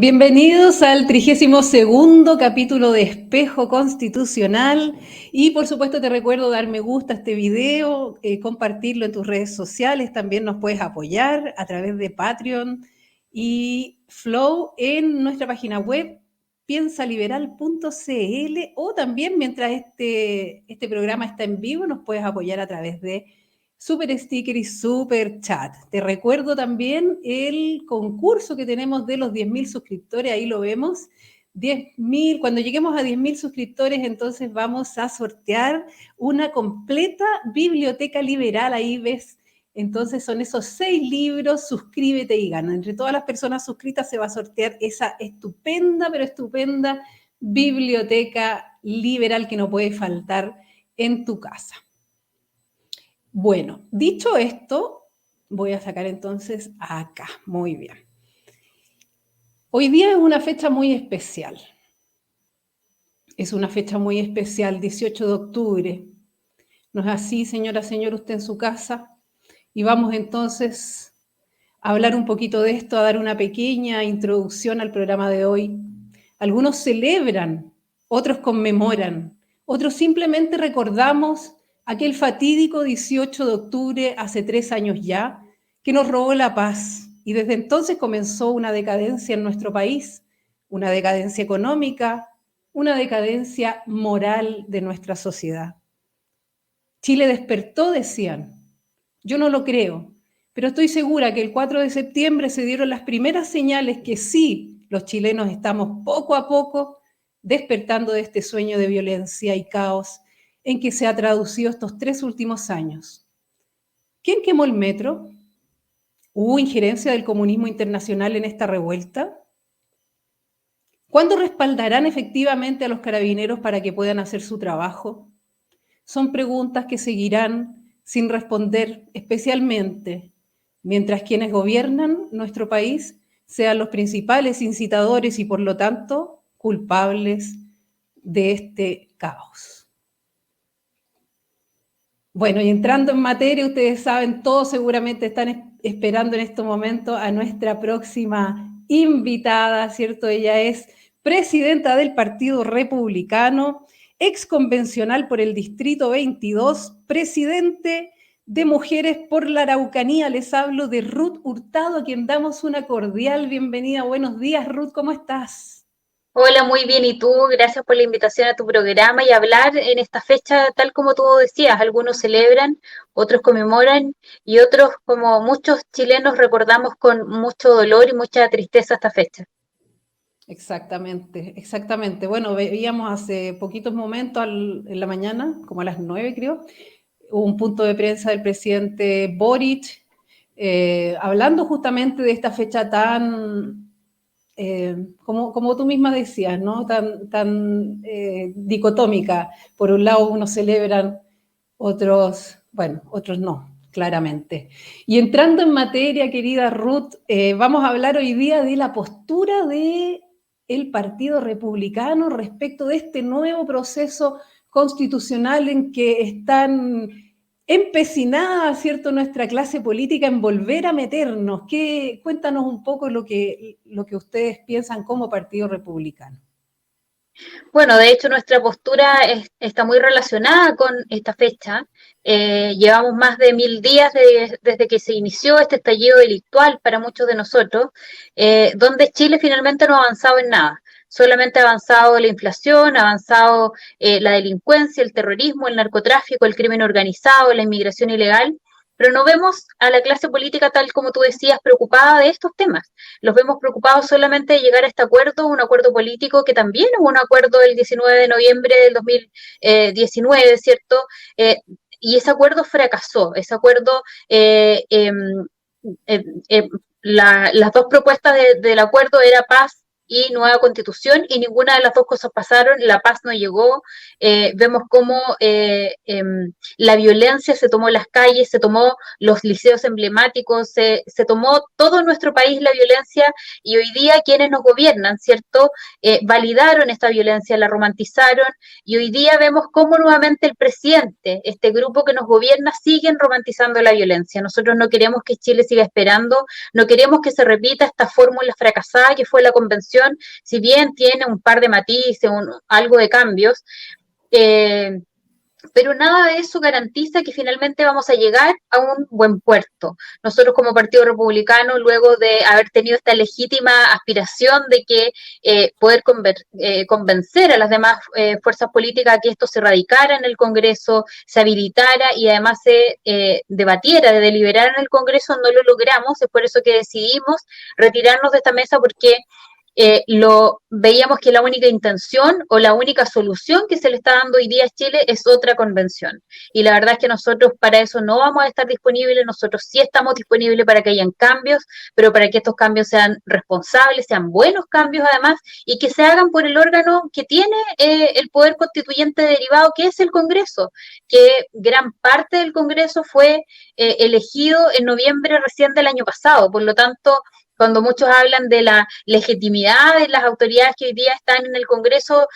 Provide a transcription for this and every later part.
Bienvenidos al 32º capítulo de Espejo Constitucional y por supuesto te recuerdo dar me gusta a este video, compartirlo en tus redes sociales, también nos puedes apoyar a través de Patreon y Flow en nuestra página web piensaliberal.cl o también mientras este programa está en vivo nos puedes apoyar a través de Super Sticker y Super Chat. Te recuerdo también el concurso que tenemos de los 10.000 suscriptores, ahí lo vemos. 10.000, cuando lleguemos a 10.000 suscriptores, entonces vamos a sortear una completa biblioteca liberal, ahí ves. Entonces son esos 6 libros, suscríbete y gana. Entre todas las personas suscritas se va a sortear esa estupenda, pero estupenda biblioteca liberal que no puede faltar en tu casa. Bueno, dicho esto, voy a sacar entonces acá. Muy bien. Hoy día es una fecha muy especial. Es una fecha muy especial, 18 de octubre. ¿No es así, señora, señor, usted en su casa? Y vamos entonces a hablar un poquito de esto, a dar una pequeña introducción al programa de hoy. Algunos celebran, otros conmemoran, otros simplemente recordamos aquel fatídico 18 de octubre, hace 3 años ya, que nos robó la paz. Y desde entonces comenzó una decadencia en nuestro país, una decadencia económica, una decadencia moral de nuestra sociedad. Chile despertó, decían. Yo no lo creo, pero estoy segura que el 4 de septiembre se dieron las primeras señales que sí, los chilenos estamos poco a poco despertando de este sueño de violencia y caos en que se ha traducido estos 3 últimos años. ¿Quién quemó el metro? ¿Hubo injerencia del comunismo internacional en esta revuelta? ¿Cuándo respaldarán efectivamente a los carabineros para que puedan hacer su trabajo? Son preguntas que seguirán sin responder, especialmente mientras quienes gobiernan nuestro país sean los principales incitadores y, por lo tanto, culpables de este caos. Bueno, y entrando en materia, ustedes saben, todos seguramente están esperando en este momento a nuestra próxima invitada, ¿cierto? Ella es presidenta del Partido Republicano, exconvencional por el Distrito 22, presidente de Mujeres por la Araucanía. Les hablo de Ruth Hurtado, a quien damos una cordial bienvenida. Buenos días, Ruth, ¿cómo estás? Hola, muy bien. ¿Y tú? Gracias por la invitación a tu programa y hablar en esta fecha, tal como tú decías. Algunos celebran, otros conmemoran y otros, como muchos chilenos, recordamos con mucho dolor y mucha tristeza esta fecha. Exactamente, exactamente. Bueno, veíamos hace poquitos momentos en la mañana, como a las 9 creo, un punto de prensa del presidente Boric, hablando justamente de esta fecha tan, como tú misma decías, ¿no? Tan dicotómica. Por un lado unos celebran, otros, bueno, otros no, claramente. Y entrando en materia, querida Ruth, vamos a hablar hoy día de la postura de el Partido Republicano respecto de este nuevo proceso constitucional en que están empecinada, ¿cierto?, nuestra clase política en volver a meternos. Cuéntanos un poco lo que ustedes piensan como Partido Republicano. Bueno, de hecho nuestra postura está muy relacionada con esta fecha. Llevamos más de 1000 días desde que se inició este estallido delictual para muchos de nosotros, donde Chile finalmente no ha avanzado en nada. Solamente ha avanzado la inflación, ha avanzado la delincuencia, el terrorismo, el narcotráfico, el crimen organizado, la inmigración ilegal, pero no vemos a la clase política, tal como tú decías, preocupada de estos temas. Los vemos preocupados solamente de llegar a este acuerdo, un acuerdo político que también hubo un acuerdo el 19 de noviembre del 2019, ¿cierto? Y ese acuerdo fracasó, ese acuerdo, las dos propuestas del acuerdo era paz y nueva constitución, y ninguna de las dos cosas pasaron, la paz no llegó, vemos cómo la violencia se tomó las calles, se tomó los liceos emblemáticos, se tomó todo nuestro país la violencia, y hoy día quienes nos gobiernan, ¿cierto? Validaron esta violencia, la romantizaron, y hoy día vemos cómo nuevamente el presidente, este grupo que nos gobierna, siguen romantizando la violencia. Nosotros no queremos que Chile siga esperando, no queremos que se repita esta fórmula fracasada que fue la convención, si bien tiene un par de matices, algo de cambios, pero nada de eso garantiza que finalmente vamos a llegar a un buen puerto. Nosotros como Partido Republicano, luego de haber tenido esta legítima aspiración de que poder convencer a las demás fuerzas políticas a que esto se radicara en el Congreso, se habilitara y además se debatiera, de deliberar en el Congreso, no lo logramos. Es por eso que decidimos retirarnos de esta mesa, porque veíamos que la única intención o la única solución que se le está dando hoy día a Chile es otra convención. Y la verdad es que nosotros para eso no vamos a estar disponibles, nosotros sí estamos disponibles para que hayan cambios, pero para que estos cambios sean responsables, sean buenos cambios además, y que se hagan por el órgano que tiene el poder constituyente derivado, que es el Congreso, que gran parte del Congreso fue elegido en noviembre recién del año pasado. Por lo tanto, cuando muchos hablan de la legitimidad de las autoridades que hoy día están en el Congreso,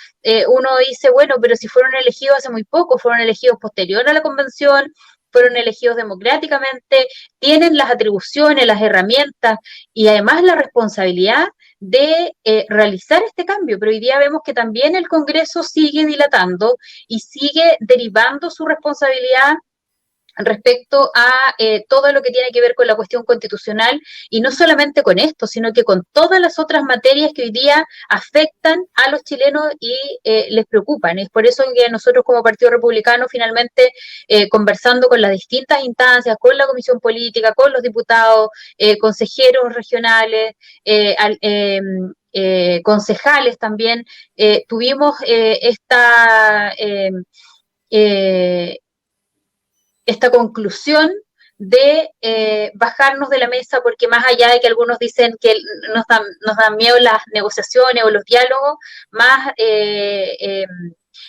uno dice, bueno, pero si fueron elegidos hace muy poco, fueron elegidos posterior a la convención, fueron elegidos democráticamente, tienen las atribuciones, las herramientas y además la responsabilidad de realizar este cambio. Pero hoy día vemos que también el Congreso sigue dilatando y sigue derivando su responsabilidad respecto a todo lo que tiene que ver con la cuestión constitucional, y no solamente con esto, sino que con todas las otras materias que hoy día afectan a los chilenos y les preocupan. Es por eso que nosotros como Partido Republicano finalmente, conversando con las distintas instancias, con la Comisión Política, con los diputados, consejeros regionales, concejales también, tuvimos esta conclusión de bajarnos de la mesa, porque más allá de que algunos dicen que nos dan miedo las negociaciones o los diálogos, más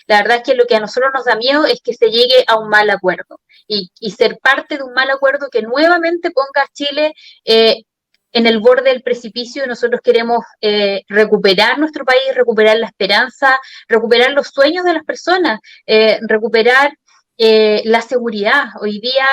la verdad es que lo que a nosotros nos da miedo es que se llegue a un mal acuerdo y ser parte de un mal acuerdo que nuevamente ponga a Chile en el borde del precipicio. Y nosotros queremos recuperar nuestro país, recuperar la esperanza, recuperar los sueños de las personas, recuperar la seguridad. Hoy día,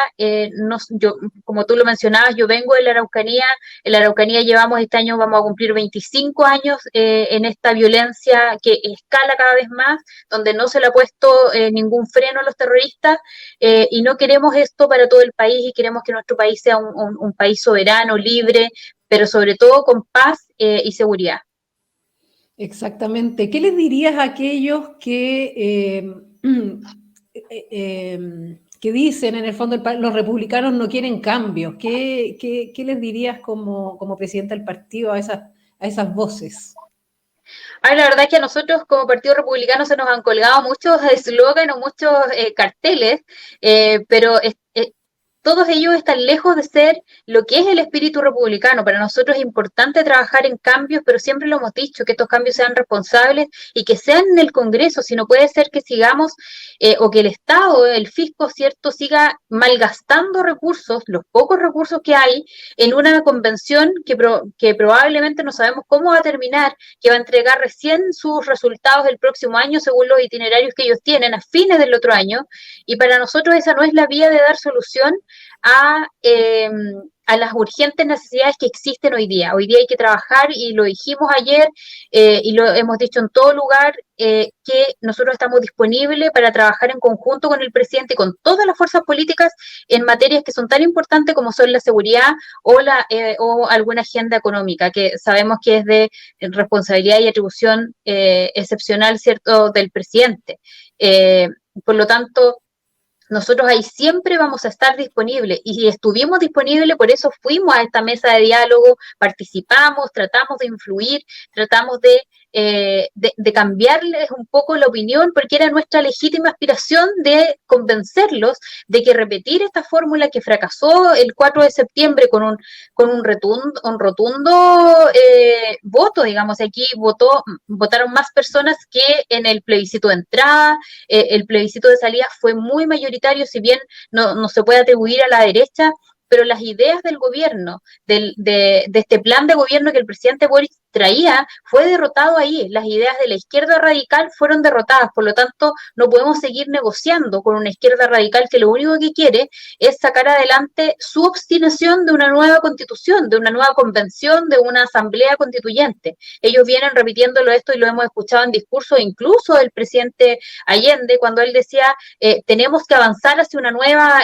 yo, como tú lo mencionabas, yo vengo de la Araucanía. En la Araucanía llevamos este año, vamos a cumplir 25 años en esta violencia que escala cada vez más, donde no se le ha puesto ningún freno a los terroristas, y no queremos esto para todo el país, y queremos que nuestro país sea un país soberano, libre, pero sobre todo con paz y seguridad. Exactamente. ¿Qué les dirías a aquellos que dicen, en el fondo, los republicanos no quieren cambios? ¿Qué les dirías como presidenta del partido a esas voces? Ay, la verdad es que a nosotros como Partido Republicano se nos han colgado muchos eslóganes o muchos carteles, pero todos ellos están lejos de ser lo que es el espíritu republicano. Para nosotros es importante trabajar en cambios, pero siempre lo hemos dicho, que estos cambios sean responsables y que sean en el Congreso. Si no puede ser que sigamos o que el Estado, el fisco, ¿cierto?, siga malgastando recursos, los pocos recursos que hay, en una convención que probablemente no sabemos cómo va a terminar, que va a entregar recién sus resultados el próximo año según los itinerarios que ellos tienen a fines del otro año. Y para nosotros esa no es la vía de dar solución a las urgentes necesidades que existen hoy día. Hoy día hay que trabajar, y lo dijimos ayer y lo hemos dicho en todo lugar, que nosotros estamos disponibles para trabajar en conjunto con el presidente y con todas las fuerzas políticas en materias que son tan importantes como son la seguridad o alguna agenda económica, que sabemos que es de responsabilidad y atribución excepcional, ¿cierto?, del presidente. Por lo tanto, nosotros ahí siempre vamos a estar disponibles, y estuvimos disponibles, por eso fuimos a esta mesa de diálogo, participamos, tratamos de influir, tratamos de de cambiarles un poco la opinión, porque era nuestra legítima aspiración de convencerlos de que repetir esta fórmula que fracasó el 4 de septiembre con un rotundo voto, digamos, aquí votaron más personas que en el plebiscito de entrada, el plebiscito de salida fue muy mayoritario, si bien no se puede atribuir a la derecha, pero las ideas del gobierno, de este plan de gobierno que el presidente Boric traía, fue derrotado ahí. Las ideas de la izquierda radical fueron derrotadas, por lo tanto, no podemos seguir negociando con una izquierda radical que lo único que quiere es sacar adelante su obstinación de una nueva constitución, de una nueva convención, de una asamblea constituyente. Ellos vienen repitiéndolo esto y lo hemos escuchado en discursos incluso del presidente Allende, cuando él decía, tenemos que avanzar hacia una nueva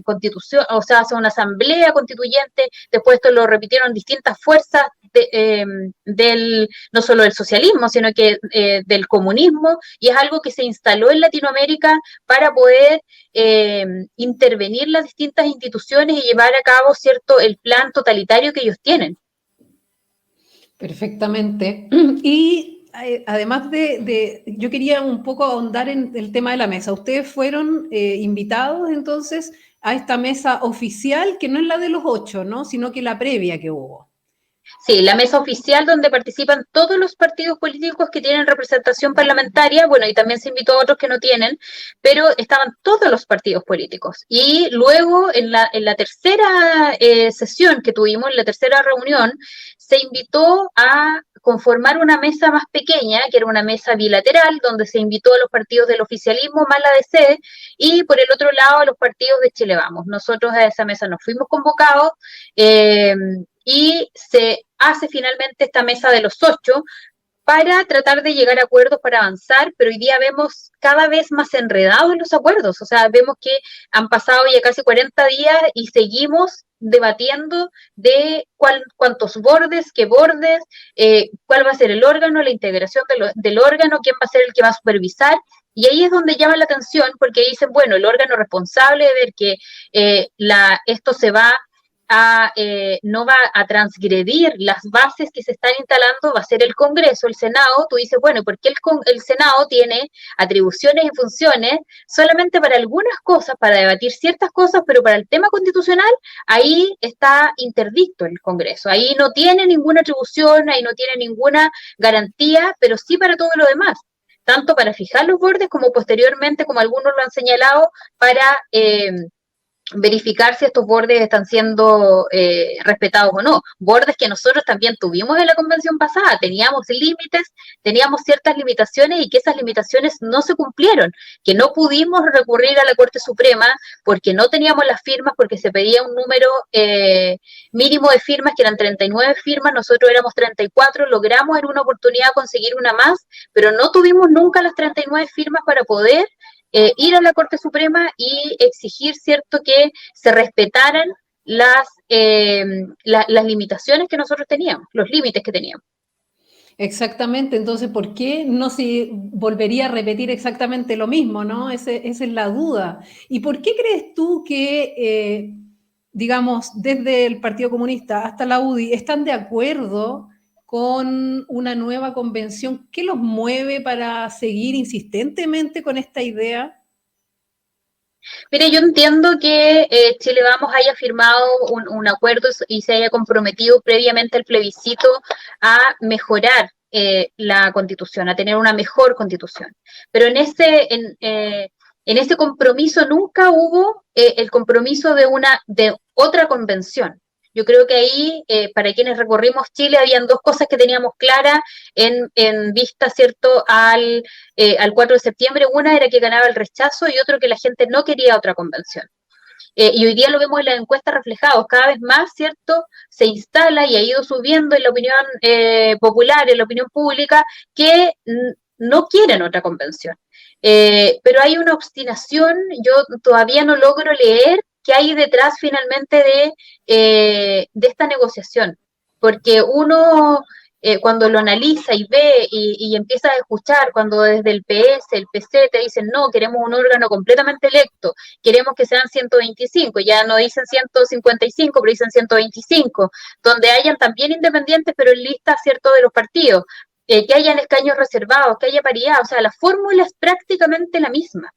constitución, o sea, hacia una asamblea constituyente. Después esto lo repitieron distintas fuerzas no solo del socialismo, sino que del comunismo, y es algo que se instaló en Latinoamérica para poder intervenir las distintas instituciones y llevar a cabo, ¿cierto?, el plan totalitario que ellos tienen. Perfectamente. Y además yo quería un poco ahondar en el tema de la mesa. Ustedes fueron invitados entonces a esta mesa oficial, que no es la de los 8, ¿no?, sino que la previa que hubo. Sí, la mesa oficial donde participan todos los partidos políticos que tienen representación parlamentaria, bueno, y también se invitó a otros que no tienen, pero estaban todos los partidos políticos. Y luego, en la tercera sesión que tuvimos, en la tercera reunión, se invitó a conformar una mesa más pequeña, que era una mesa bilateral, donde se invitó a los partidos del oficialismo, más la DC, y por el otro lado a los partidos de Chile Vamos. Nosotros a esa mesa nos fuimos convocados, y se hace finalmente esta mesa de los 8 para tratar de llegar a acuerdos para avanzar, pero hoy día vemos cada vez más enredados los acuerdos, o sea, vemos que han pasado ya casi 40 días y seguimos debatiendo de cuántos bordes, qué bordes, cuál va a ser el órgano, la integración del órgano, quién va a ser el que va a supervisar. Y ahí es donde llama la atención, porque dicen, bueno, el órgano responsable de ver que esto se va no va a transgredir las bases que se están instalando, va a ser el Congreso, el Senado. Tú dices, bueno, ¿por qué el Senado tiene atribuciones y funciones solamente para algunas cosas, para debatir ciertas cosas, pero para el tema constitucional, ahí está interdicto el Congreso, ahí no tiene ninguna atribución, ahí no tiene ninguna garantía, pero sí para todo lo demás, tanto para fijar los bordes como posteriormente, como algunos lo han señalado, para verificar si estos bordes están siendo respetados o no. Bordes que nosotros también tuvimos en la convención pasada, teníamos límites, teníamos ciertas limitaciones y que esas limitaciones no se cumplieron, que no pudimos recurrir a la Corte Suprema porque no teníamos las firmas, porque se pedía un número mínimo de firmas, que eran 39 firmas, nosotros éramos 34, logramos en una oportunidad conseguir una más, pero no tuvimos nunca las 39 firmas para poder ir a la Corte Suprema y exigir, ¿cierto?, que se respetaran las limitaciones que nosotros teníamos, los límites que teníamos. Exactamente, entonces, ¿por qué no se volvería a repetir exactamente lo mismo, no? Esa es la duda. ¿Y por qué crees tú que, digamos, desde el Partido Comunista hasta la UDI están de acuerdo con una nueva convención? ¿Qué los mueve para seguir insistentemente con esta idea? Mire, yo entiendo que Chile Vamos haya firmado un acuerdo y se haya comprometido previamente al plebiscito a mejorar la Constitución, a tener una mejor Constitución. Pero en ese compromiso nunca hubo el compromiso de otra convención. Yo creo que ahí, para quienes recorrimos Chile, habían dos cosas que teníamos claras en vista, ¿cierto?, al 4 de septiembre. Una era que ganaba el rechazo y otro que la gente no quería otra convención. Y hoy día lo vemos en las encuestas reflejados, cada vez más, ¿cierto?, se instala y ha ido subiendo en la opinión popular, en la opinión pública, que no quieren otra convención. Pero hay una obstinación, yo todavía no logro leer qué hay detrás finalmente de esta negociación, porque uno cuando lo analiza y ve y empieza a escuchar, cuando desde el PS, el PC te dicen, no, queremos un órgano completamente electo, queremos que sean 125, ya no dicen 155, pero dicen 125, donde hayan también independientes, pero en lista, ¿cierto?, de los partidos. que hayan escaños reservados, que haya paridad, o sea, la fórmula es prácticamente la misma.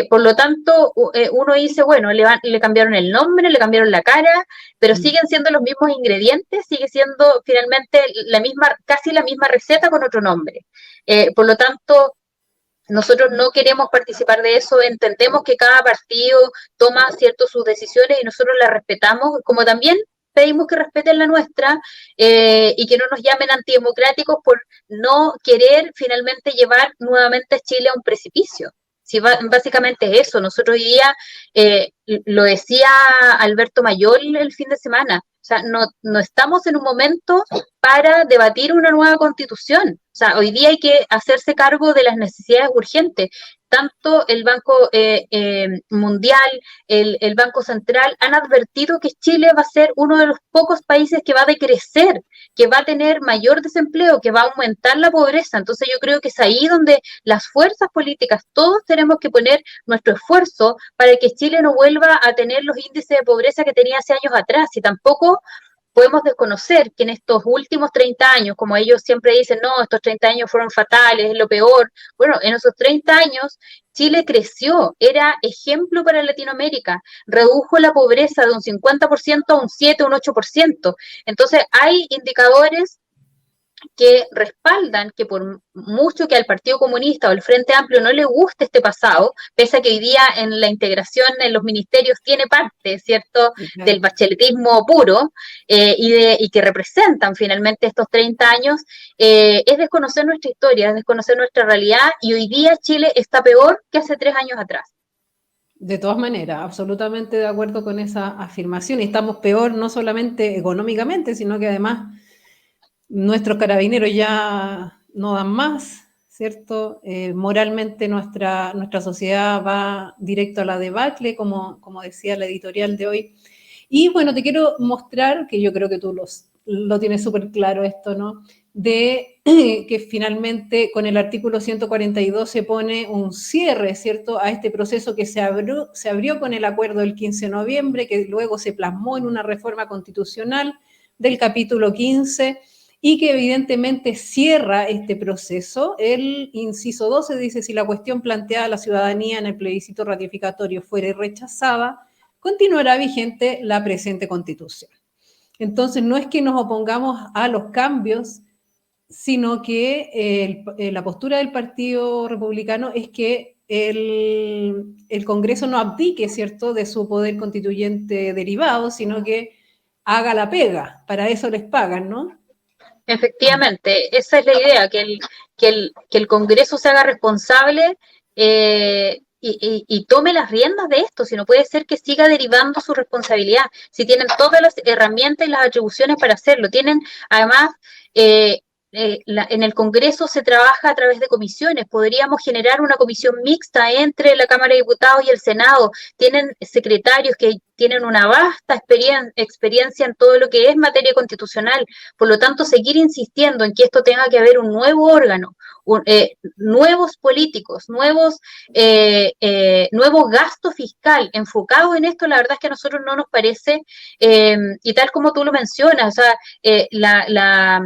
Por lo tanto, uno dice, bueno, le cambiaron el nombre, le cambiaron la cara, pero siguen siendo los mismos ingredientes, sigue siendo finalmente casi la misma receta con otro nombre. Por lo tanto, nosotros no queremos participar de eso, entendemos que cada partido toma sus decisiones y nosotros las respetamos, como también pedimos que respeten la nuestra y que no nos llamen antidemocráticos por no querer finalmente llevar nuevamente a Chile a un precipicio. Sí, básicamente es eso. Nosotros hoy día, lo decía Alberto Mayol el fin de semana, o sea, no estamos en un momento para debatir una nueva constitución. O sea, hoy día hay que hacerse cargo de las necesidades urgentes. Tanto el Banco Mundial, el Banco Central han advertido que Chile va a ser uno de los pocos países que va a decrecer, que va a tener mayor desempleo, que va a aumentar la pobreza. Entonces yo creo que es ahí donde las fuerzas políticas, todos tenemos que poner nuestro esfuerzo para que Chile no vuelva a tener los índices de pobreza que tenía hace años atrás. Y tampoco podemos desconocer que en estos últimos 30 años, como ellos siempre dicen, no, estos 30 años fueron fatales, es lo peor. Bueno, en esos 30 años Chile creció, era ejemplo para Latinoamérica, redujo la pobreza de un 50% a un 7, un 8%. Entonces, hay indicadores que respaldan que por mucho que al Partido Comunista o al Frente Amplio no le guste este pasado, pese a que hoy día en la integración en los ministerios tiene parte, ¿cierto?, del bacheletismo puro y que representan finalmente estos 30 años, es desconocer nuestra historia, es desconocer nuestra realidad y hoy día Chile está peor que hace 3 años atrás. De todas maneras, absolutamente de acuerdo con esa afirmación y estamos peor no solamente económicamente, sino que además nuestros carabineros ya no dan más, ¿cierto? Moralmente nuestra sociedad va directo a la debacle, como decía la editorial de hoy. Y bueno, te quiero mostrar, que yo creo que tú lo tienes súper claro esto, ¿no? De que finalmente con el artículo 142 se pone un cierre, ¿cierto?, a este proceso que se abrió con el acuerdo del 15 de noviembre, que luego se plasmó en una reforma constitucional del capítulo 15, y que evidentemente cierra este proceso. El inciso 12 dice: si la cuestión planteada a la ciudadanía en el plebiscito ratificatorio fuere rechazada, continuará vigente la presente Constitución. Entonces, no es que nos opongamos a los cambios, sino que la postura del Partido Republicano es que el Congreso no abdique, ¿cierto?, de su poder constituyente derivado, sino que haga la pega. Para eso les pagan, ¿no? Efectivamente, esa es la idea, que el Congreso se haga responsable y tome las riendas de esto, si no puede ser que siga derivando su responsabilidad, si tienen todas las herramientas y las atribuciones para hacerlo, tienen además... en el Congreso se trabaja a través de comisiones, podríamos generar una comisión mixta entre la Cámara de Diputados y el Senado, tienen secretarios que tienen una vasta experiencia en todo lo que es materia constitucional, por lo tanto seguir insistiendo en que esto tenga que haber un nuevo órgano, nuevos políticos, nuevos gastos fiscal enfocados en esto, la verdad es que a nosotros no nos parece, y tal como tú lo mencionas, o sea,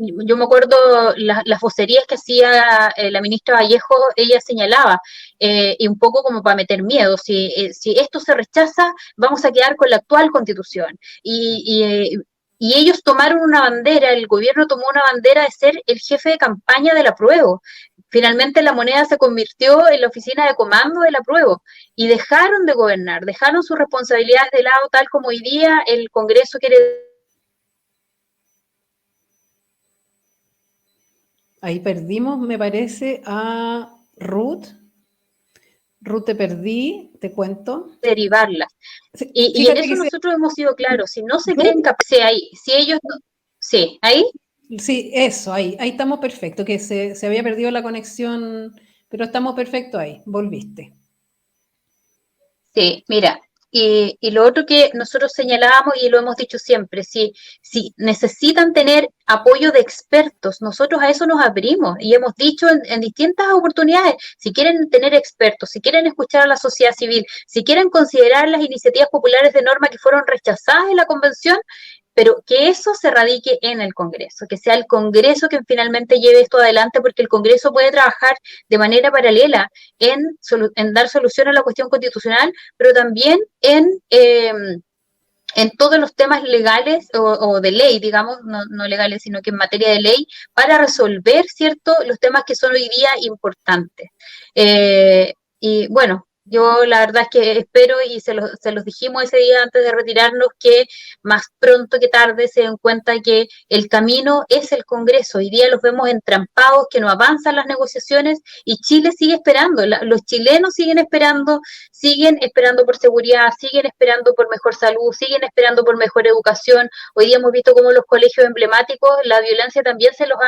yo me acuerdo las vocerías que hacía la ministra Vallejo, ella señalaba, y un poco como para meter miedo, si esto se rechaza, vamos a quedar con la actual constitución. Y ellos tomaron una bandera, el gobierno tomó una bandera de ser el jefe de campaña del apruebo. Finalmente la moneda se convirtió en la oficina de comando del apruebo y dejaron de gobernar, dejaron sus responsabilidades de lado, tal como hoy día el Congreso quiere. Ahí perdimos, me parece, a Ruth. Ruth, te perdí, te cuento. Derivarlas. Y en eso nosotros hemos sido claros, si no se creen capaces, ahí, si ellos no, sí, ahí. Sí, eso, ahí estamos perfecto, que se había perdido la conexión, pero estamos perfecto ahí, volviste. Sí, mira, y lo otro que nosotros señalábamos y lo hemos dicho siempre, si necesitan tener apoyo de expertos, nosotros a eso nos abrimos y hemos dicho en distintas oportunidades, si quieren tener expertos, si quieren escuchar a la sociedad civil, si quieren considerar las iniciativas populares de norma que fueron rechazadas en la convención, pero que eso se radique en el Congreso, que sea el Congreso quien finalmente lleve esto adelante, porque el Congreso puede trabajar de manera paralela en dar solución a la cuestión constitucional, pero también en todos los temas legales o de ley, digamos, no legales, sino que en materia de ley, para resolver, ¿cierto?, los temas que son hoy día importantes. Y bueno, yo la verdad es que espero, y se los dijimos ese día antes de retirarnos, que más pronto que tarde se den cuenta que el camino es el Congreso. Hoy día los vemos entrampados, que no avanzan las negociaciones, y Chile sigue esperando, los chilenos siguen esperando por seguridad, siguen esperando por mejor salud, siguen esperando por mejor educación. Hoy día hemos visto cómo los colegios emblemáticos, la violencia también se los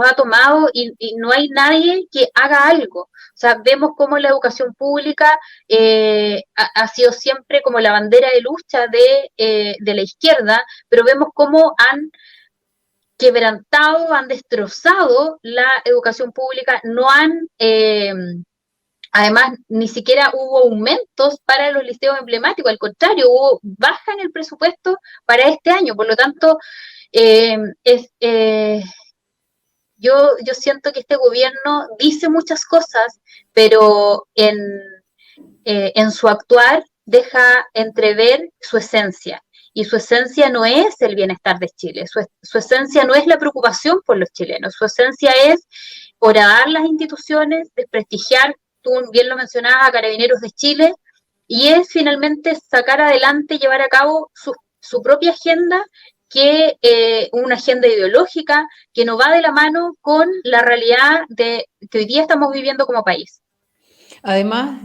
ha tomado, y no hay nadie que haga algo. O sea, vemos cómo la educación pública ha sido siempre como la bandera de lucha de la izquierda, pero vemos cómo han quebrantado, han destrozado la educación pública, no han... Además, ni siquiera hubo aumentos para los liceos emblemáticos, al contrario, hubo baja en el presupuesto para este año. Por lo tanto, eh, es, eh, yo siento que este gobierno dice muchas cosas, pero en su actuar deja entrever su esencia. Y su esencia no es el bienestar de Chile, su esencia no es la preocupación por los chilenos, su esencia es horadar las instituciones, desprestigiar, tú bien lo mencionabas, a Carabineros de Chile, y es finalmente sacar adelante, llevar a cabo su propia agenda, que una agenda ideológica que no va de la mano con la realidad que hoy día estamos viviendo como país. Además,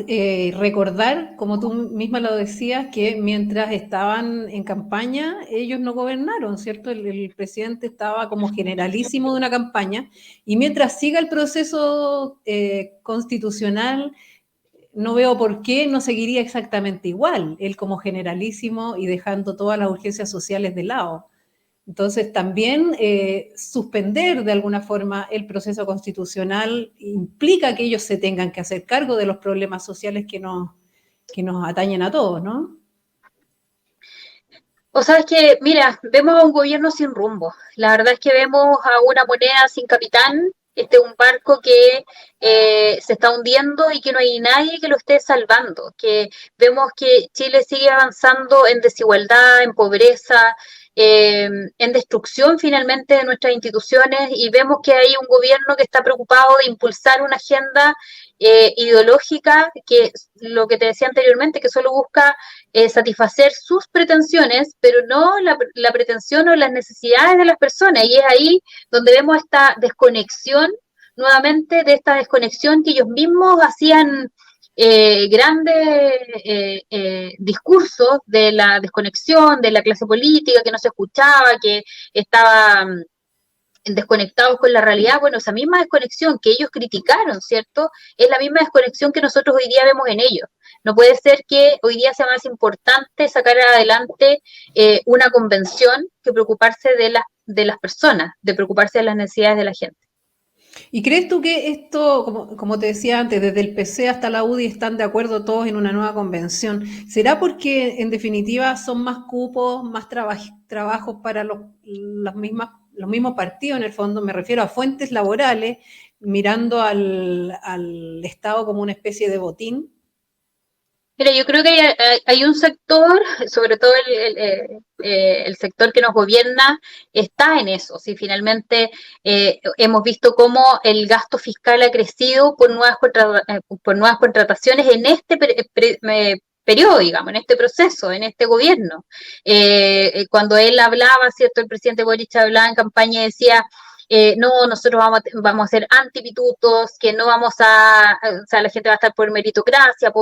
recordar, como tú misma lo decías, que mientras estaban en campaña, ellos no gobernaron, ¿cierto? El presidente estaba como generalísimo de una campaña, y mientras siga el proceso constitucional, no veo por qué no seguiría exactamente igual, él como generalísimo y dejando todas las urgencias sociales de lado. Entonces, también suspender de alguna forma el proceso constitucional implica que ellos se tengan que hacer cargo de los problemas sociales que nos atañen a todos, ¿no? O sea, es que, mira, vemos a un gobierno sin rumbo. La verdad es que vemos a una moneda sin capitán, un barco que se está hundiendo y que no hay nadie que lo esté salvando. Que vemos que Chile sigue avanzando en desigualdad, en pobreza, en destrucción finalmente de nuestras instituciones, y vemos que hay un gobierno que está preocupado de impulsar una agenda ideológica que, lo que te decía anteriormente, que solo busca satisfacer sus pretensiones, pero no la pretensión o las necesidades de las personas. Y es ahí donde vemos esta desconexión, nuevamente, de esta desconexión que ellos mismos hacían grandes discursos de la desconexión de la clase política, que no se escuchaba, que estaba desconectados con la realidad. Bueno, esa misma desconexión que ellos criticaron, ¿cierto? Es la misma desconexión que nosotros hoy día vemos en ellos. No puede ser que hoy día sea más importante sacar adelante una convención que preocuparse de las personas, de preocuparse de las necesidades de la gente. ¿Y crees tú que esto, como te decía antes, desde el PC hasta la UDI están de acuerdo todos en una nueva convención? ¿Será porque en definitiva son más cupos, más trabajos para los mismos partidos en el fondo? Me refiero a fuentes laborales, mirando al Estado como una especie de botín. Mira, yo creo que hay un sector, sobre todo el sector que nos gobierna, está en eso. Si finalmente hemos visto cómo el gasto fiscal ha crecido por nuevas contrataciones en este periodo, digamos, en este proceso, en este gobierno. Cuando él hablaba, ¿cierto? El presidente Boric hablaba en campaña y decía, no, nosotros vamos a ser antipitutos, que no vamos o sea, la gente va a estar por meritocracia,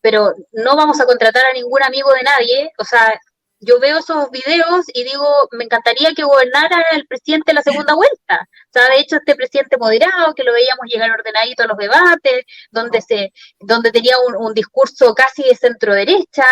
pero no vamos a contratar a ningún amigo de nadie. O sea, yo veo esos videos y digo, me encantaría que gobernara el presidente la segunda vuelta. O sea, de hecho, este presidente moderado, que lo veíamos llegar ordenadito a los debates, donde tenía un discurso casi de centro derecha,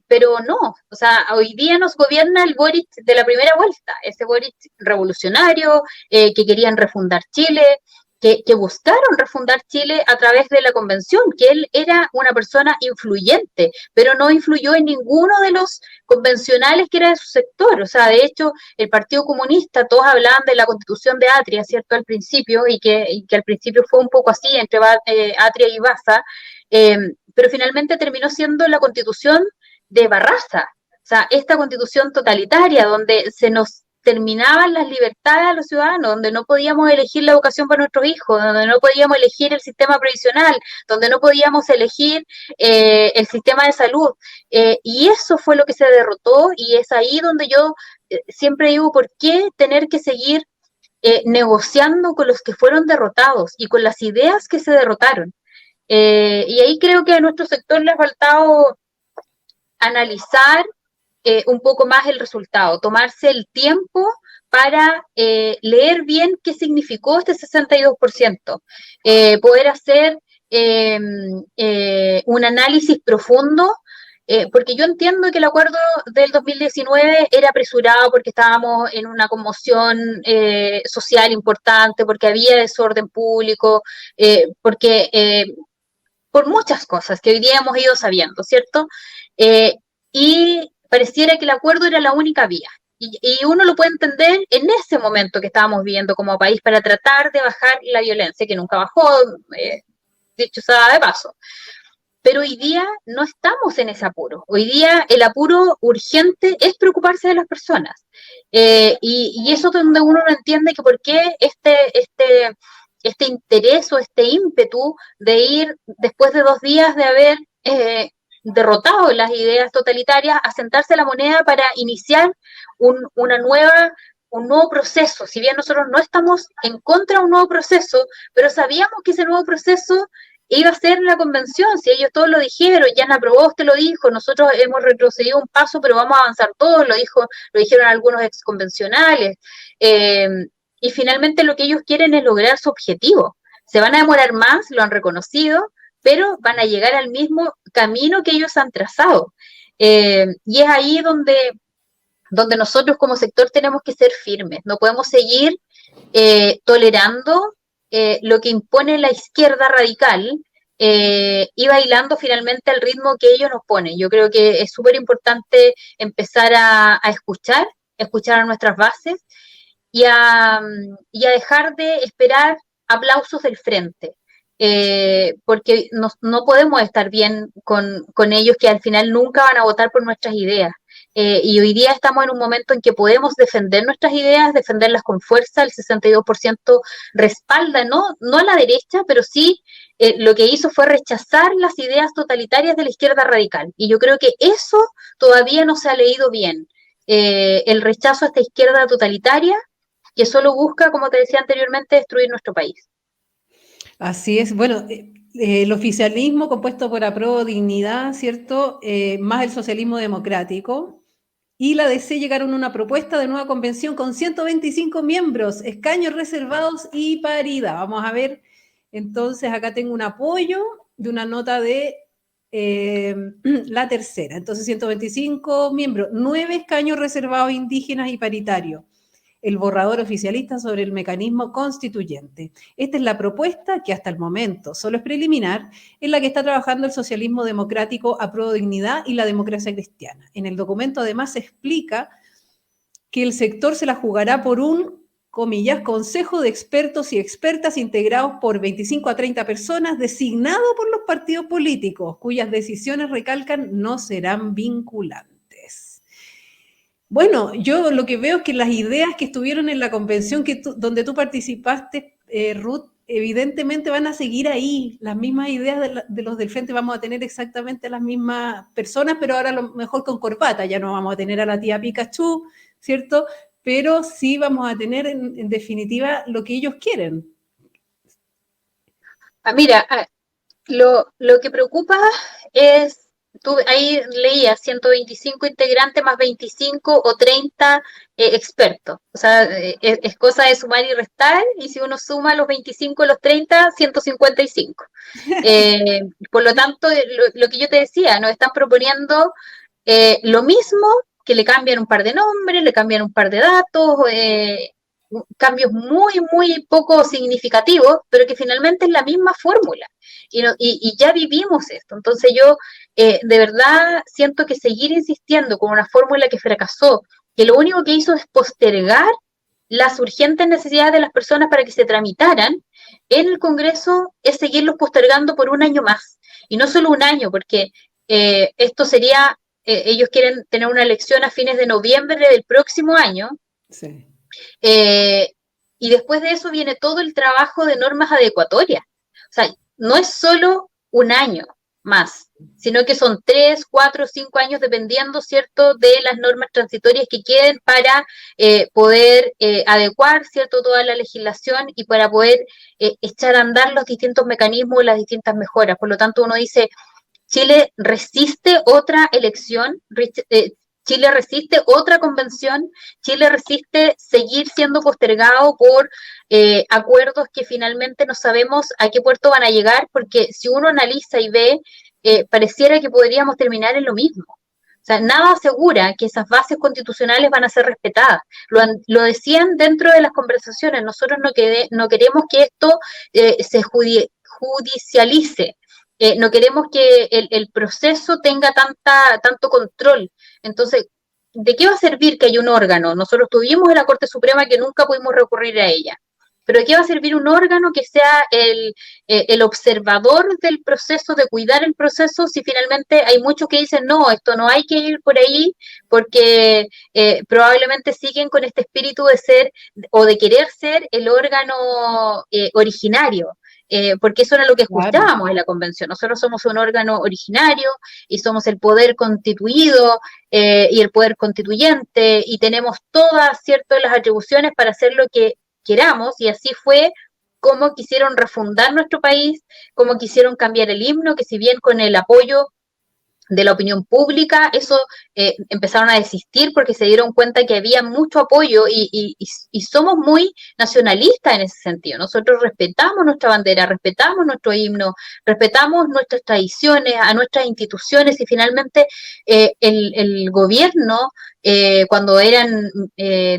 pero no, o sea, hoy día nos gobierna el Boric de la primera vuelta, ese Boric revolucionario, que querían refundar Chile, que buscaron refundar Chile a través de la convención, que él era una persona influyente, pero no influyó en ninguno de los convencionales que era de su sector. O sea, de hecho, el Partido Comunista, todos hablaban de la constitución de Atria, ¿cierto? Al principio, y que al principio fue un poco así, entre Atria y Baza, pero finalmente terminó siendo la constitución de Barraza. O sea, esta constitución totalitaria, donde se nos terminaban las libertades a los ciudadanos, donde no podíamos elegir la educación para nuestros hijos, donde no podíamos elegir el sistema previsional, donde no podíamos elegir el sistema de salud. Y eso fue lo que se derrotó y es ahí donde yo siempre digo, ¿por qué tener que seguir negociando con los que fueron derrotados y con las ideas que se derrotaron? Y ahí creo que a nuestro sector le ha faltado analizar un poco más el resultado, tomarse el tiempo para leer bien qué significó este 62%, poder hacer un análisis profundo, porque yo entiendo que el acuerdo del 2019 era apresurado porque estábamos en una conmoción social importante, porque había desorden público, porque por muchas cosas que hoy día hemos ido sabiendo, ¿cierto? Y pareciera que el acuerdo era la única vía. Y uno lo puede entender en ese momento que estábamos viviendo como país para tratar de bajar la violencia, que nunca bajó, dicho sea de paso. Pero hoy día no estamos en ese apuro. Hoy día el apuro urgente es preocuparse de las personas. Y eso es donde uno no entiende que por qué este interés o este ímpetu de ir después de 2 días de haber derrotado las ideas totalitarias a sentarse a la moneda para iniciar un nuevo proceso. Si bien nosotros no estamos en contra de un nuevo proceso, pero sabíamos que ese nuevo proceso iba a ser la convención, si ellos todos lo dijeron, Yana Proboste lo dijo, nosotros hemos retrocedido un paso, pero vamos a avanzar todos, lo dijeron algunos exconvencionales, y finalmente lo que ellos quieren es lograr su objetivo. Se van a demorar más, lo han reconocido, pero van a llegar al mismo camino que ellos han trazado. Y es ahí donde nosotros como sector tenemos que ser firmes, no podemos seguir tolerando lo que impone la izquierda radical y bailando finalmente al ritmo que ellos nos ponen. Yo creo que es súper importante empezar a escuchar a nuestras bases y a dejar de esperar aplausos del frente. Porque no podemos estar bien con ellos que al final nunca van a votar por nuestras ideas. Y hoy día estamos en un momento en que podemos defender nuestras ideas, defenderlas con fuerza. El 62% respalda, no a la derecha, pero sí lo que hizo fue rechazar las ideas totalitarias de la izquierda radical. Y yo creo que eso todavía no se ha leído bien. El rechazo a esta izquierda totalitaria que solo busca, como te decía anteriormente, destruir nuestro país. Así es. Bueno, el oficialismo compuesto por Apruebo Dignidad, ¿cierto? Más el socialismo democrático y la DC llegaron a una propuesta de nueva convención con 125 miembros, escaños reservados y paridad. Vamos a ver, entonces acá tengo un apoyo de una nota de la tercera. Entonces 125 miembros, 9 escaños reservados indígenas y paritarios. El borrador oficialista sobre el mecanismo constituyente. Esta es la propuesta que hasta el momento solo es preliminar, en la que está trabajando el socialismo democrático Apruebo Dignidad y la democracia cristiana. En el documento además se explica que el sector se la jugará por un, comillas, consejo de expertos y expertas integrados por 25 a 30 personas designado por los partidos políticos, cuyas decisiones, recalcan, no serán vinculantes. Bueno, yo lo que veo es que las ideas que estuvieron en la convención donde tú participaste, Ruth, evidentemente van a seguir ahí. Las mismas ideas de los del frente, vamos a tener exactamente las mismas personas, pero ahora a lo mejor con corbata. Ya no vamos a tener a la tía Pikachu, ¿cierto? Pero sí vamos a tener en definitiva lo que ellos quieren. Mira, lo que preocupa es, tú ahí leías 125 integrantes más 25 o 30 expertos. O sea, es cosa de sumar y restar, y si uno suma los 25 y los 30, 155. Por lo tanto, lo que yo te decía, nos están proponiendo lo mismo, que le cambian un par de nombres, le cambian un par de datos, cambios muy, muy poco significativos, pero que finalmente es la misma fórmula. Y ya vivimos esto. Entonces yo de verdad siento que seguir insistiendo con una fórmula que fracasó, que lo único que hizo es postergar las urgentes necesidades de las personas para que se tramitaran en el Congreso, es seguirlos postergando por un año más. Y no solo un año, porque esto sería, ellos quieren tener una elección a fines de noviembre del próximo año. Sí. Y después de eso viene todo el trabajo de normas adecuatorias. O sea, no es solo un año más, sino que son 3, 4, 5 años dependiendo, ¿cierto?, de las normas transitorias que queden para poder adecuar, ¿cierto?, toda la legislación y para poder echar a andar los distintos mecanismos y las distintas mejoras. Por lo tanto, uno dice, Chile resiste otra elección, Chile resiste otra convención, Chile resiste seguir siendo postergado por acuerdos que finalmente no sabemos a qué puerto van a llegar, porque si uno analiza y ve, pareciera que podríamos terminar en lo mismo. O sea, nada asegura que esas bases constitucionales van a ser respetadas. Lo decían dentro de las conversaciones, nosotros no queremos que esto se judicialice. No queremos que el proceso tenga tanto control. Entonces, ¿de qué va a servir que haya un órgano? Nosotros tuvimos en la Corte Suprema que nunca pudimos recurrir a ella. Pero ¿de qué va a servir un órgano que sea el observador del proceso, de cuidar el proceso, si finalmente hay muchos que dicen, no, esto no hay que ir por ahí, porque probablemente siguen con este espíritu de ser o de querer ser el órgano originario? Porque eso era lo que escuchábamos en la convención. Nosotros somos un órgano originario y somos el poder constituido y el poder constituyente y tenemos todas, ¿cierto?, las atribuciones para hacer lo que queramos, y así fue como quisieron refundar nuestro país, como quisieron cambiar el himno, que si bien con el apoyo de la opinión pública, eso empezaron a desistir porque se dieron cuenta que había mucho apoyo y somos muy nacionalistas en ese sentido. Nosotros respetamos nuestra bandera, respetamos nuestro himno, respetamos nuestras tradiciones, a nuestras instituciones y finalmente el gobierno, cuando eran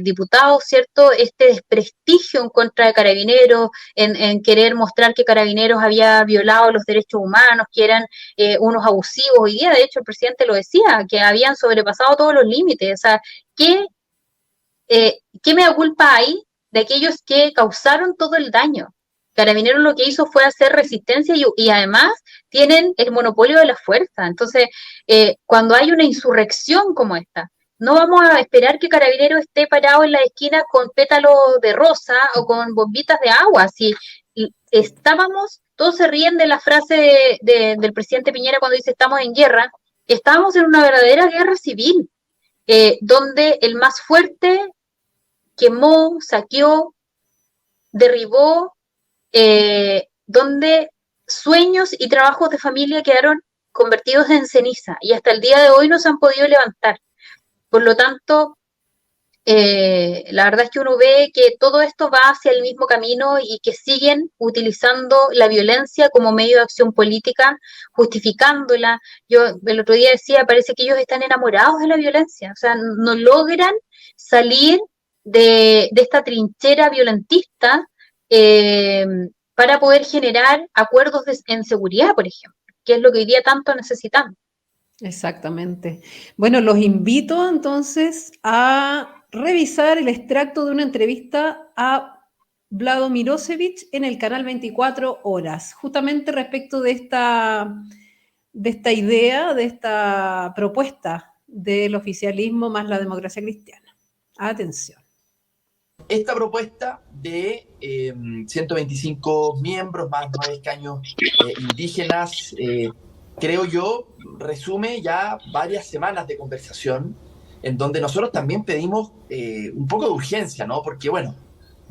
diputados, ¿cierto?, este desprestigio en contra de Carabineros, en querer mostrar que Carabineros había violado los derechos humanos, que eran unos abusivos. Hoy día, de hecho, el presidente lo decía, que habían sobrepasado todos los límites. O sea, ¿qué mea culpa hay de aquellos que causaron todo el daño? Carabineros lo que hizo fue hacer resistencia y además tienen el monopolio de la fuerza. Entonces, cuando hay una insurrección como esta, no vamos a esperar que Carabineros esté parado en la esquina con pétalos de rosa o con bombitas de agua. Si todos se ríen de la frase del presidente Piñera cuando dice estamos en guerra, estábamos en una verdadera guerra civil, donde el más fuerte quemó, saqueó, derribó, donde sueños y trabajos de familia quedaron convertidos en ceniza y hasta el día de hoy no se han podido levantar. Por lo tanto, la verdad es que uno ve que todo esto va hacia el mismo camino y que siguen utilizando la violencia como medio de acción política, justificándola. Yo el otro día decía, parece que ellos están enamorados de la violencia, o sea, no logran salir de esta trinchera violentista para poder generar acuerdos en seguridad, por ejemplo, que es lo que hoy día tanto necesitamos. Exactamente. Bueno, los invito entonces a revisar el extracto de una entrevista a Vlado Mirosevic en el canal 24 Horas, justamente respecto de esta idea, de esta propuesta del oficialismo más la democracia cristiana. Atención. Esta propuesta de 125 miembros, más 9 escaños indígenas, creo yo, resume ya varias semanas de conversación en donde nosotros también pedimos un poco de urgencia, ¿no? Porque, bueno,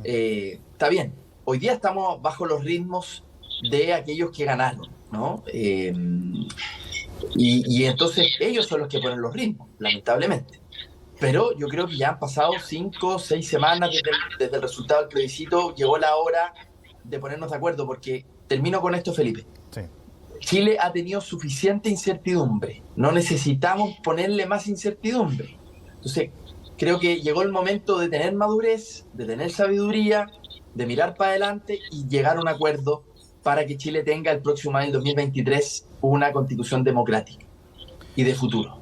está bien, hoy día estamos bajo los ritmos de aquellos que ganaron, ¿no? Y entonces ellos son los que ponen los ritmos, lamentablemente. Pero yo creo que ya han pasado 5 o 6 semanas desde el resultado del plebiscito. Llegó la hora de ponernos de acuerdo, porque termino con esto, Felipe. Sí. Chile ha tenido suficiente incertidumbre. No necesitamos ponerle más incertidumbre. Entonces, Creo que llegó el momento de tener madurez, de tener sabiduría, de mirar para adelante y llegar a un acuerdo para que Chile tenga el próximo año, el 2023, una constitución democrática y de futuro.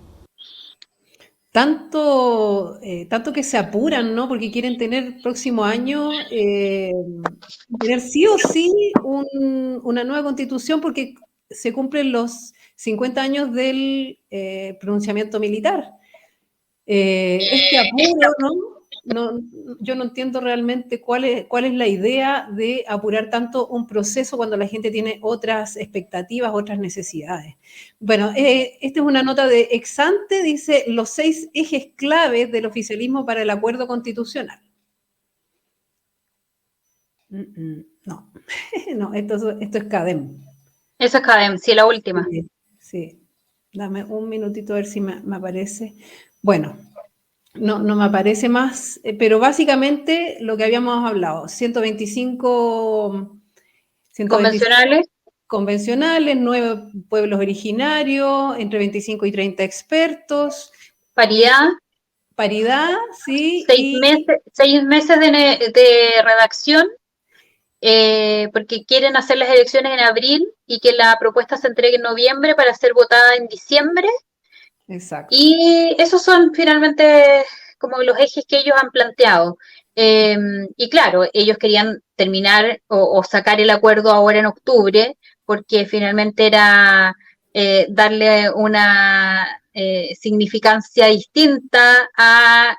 Tanto que se apuran, ¿no? Porque quieren tener próximo año, tener sí o sí una nueva constitución, porque se cumplen los 50 años del pronunciamiento militar. Este apuro, ¿no? Yo no entiendo realmente cuál es la idea de apurar tanto un proceso cuando la gente tiene otras expectativas, otras necesidades. Bueno, esta es una nota de Exante, dice los 6 ejes claves del oficialismo para el acuerdo constitucional. No, no, esto es CADEM. Esa es CADEM, sí, la última. Sí, dame un minutito a ver si me aparece. Bueno, no me aparece más, pero básicamente lo que habíamos hablado, 125 convencionales, 9 pueblos originarios, entre 25 y 30 expertos. Paridad, sí. 6 meses de redacción, porque quieren hacer las elecciones en abril y que la propuesta se entregue en noviembre para ser votada en diciembre. Exacto. Y esos son finalmente como los ejes que ellos han planteado. Y claro, ellos querían terminar o sacar el acuerdo ahora en octubre, porque finalmente era darle una significancia distinta a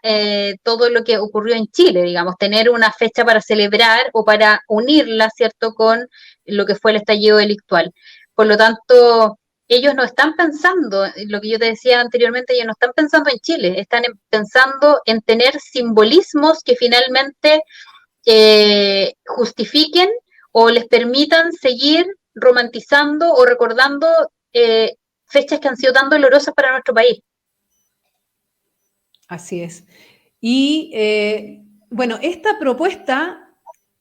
todo lo que ocurrió en Chile, digamos, tener una fecha para celebrar o para unirla, ¿cierto?, con lo que fue el estallido delictual. Por lo tanto, ellos no están pensando, lo que yo te decía anteriormente, ellos no están pensando en Chile, están pensando en tener simbolismos que finalmente justifiquen o les permitan seguir romantizando o recordando fechas que han sido tan dolorosas para nuestro país. Así es. Y bueno, esta propuesta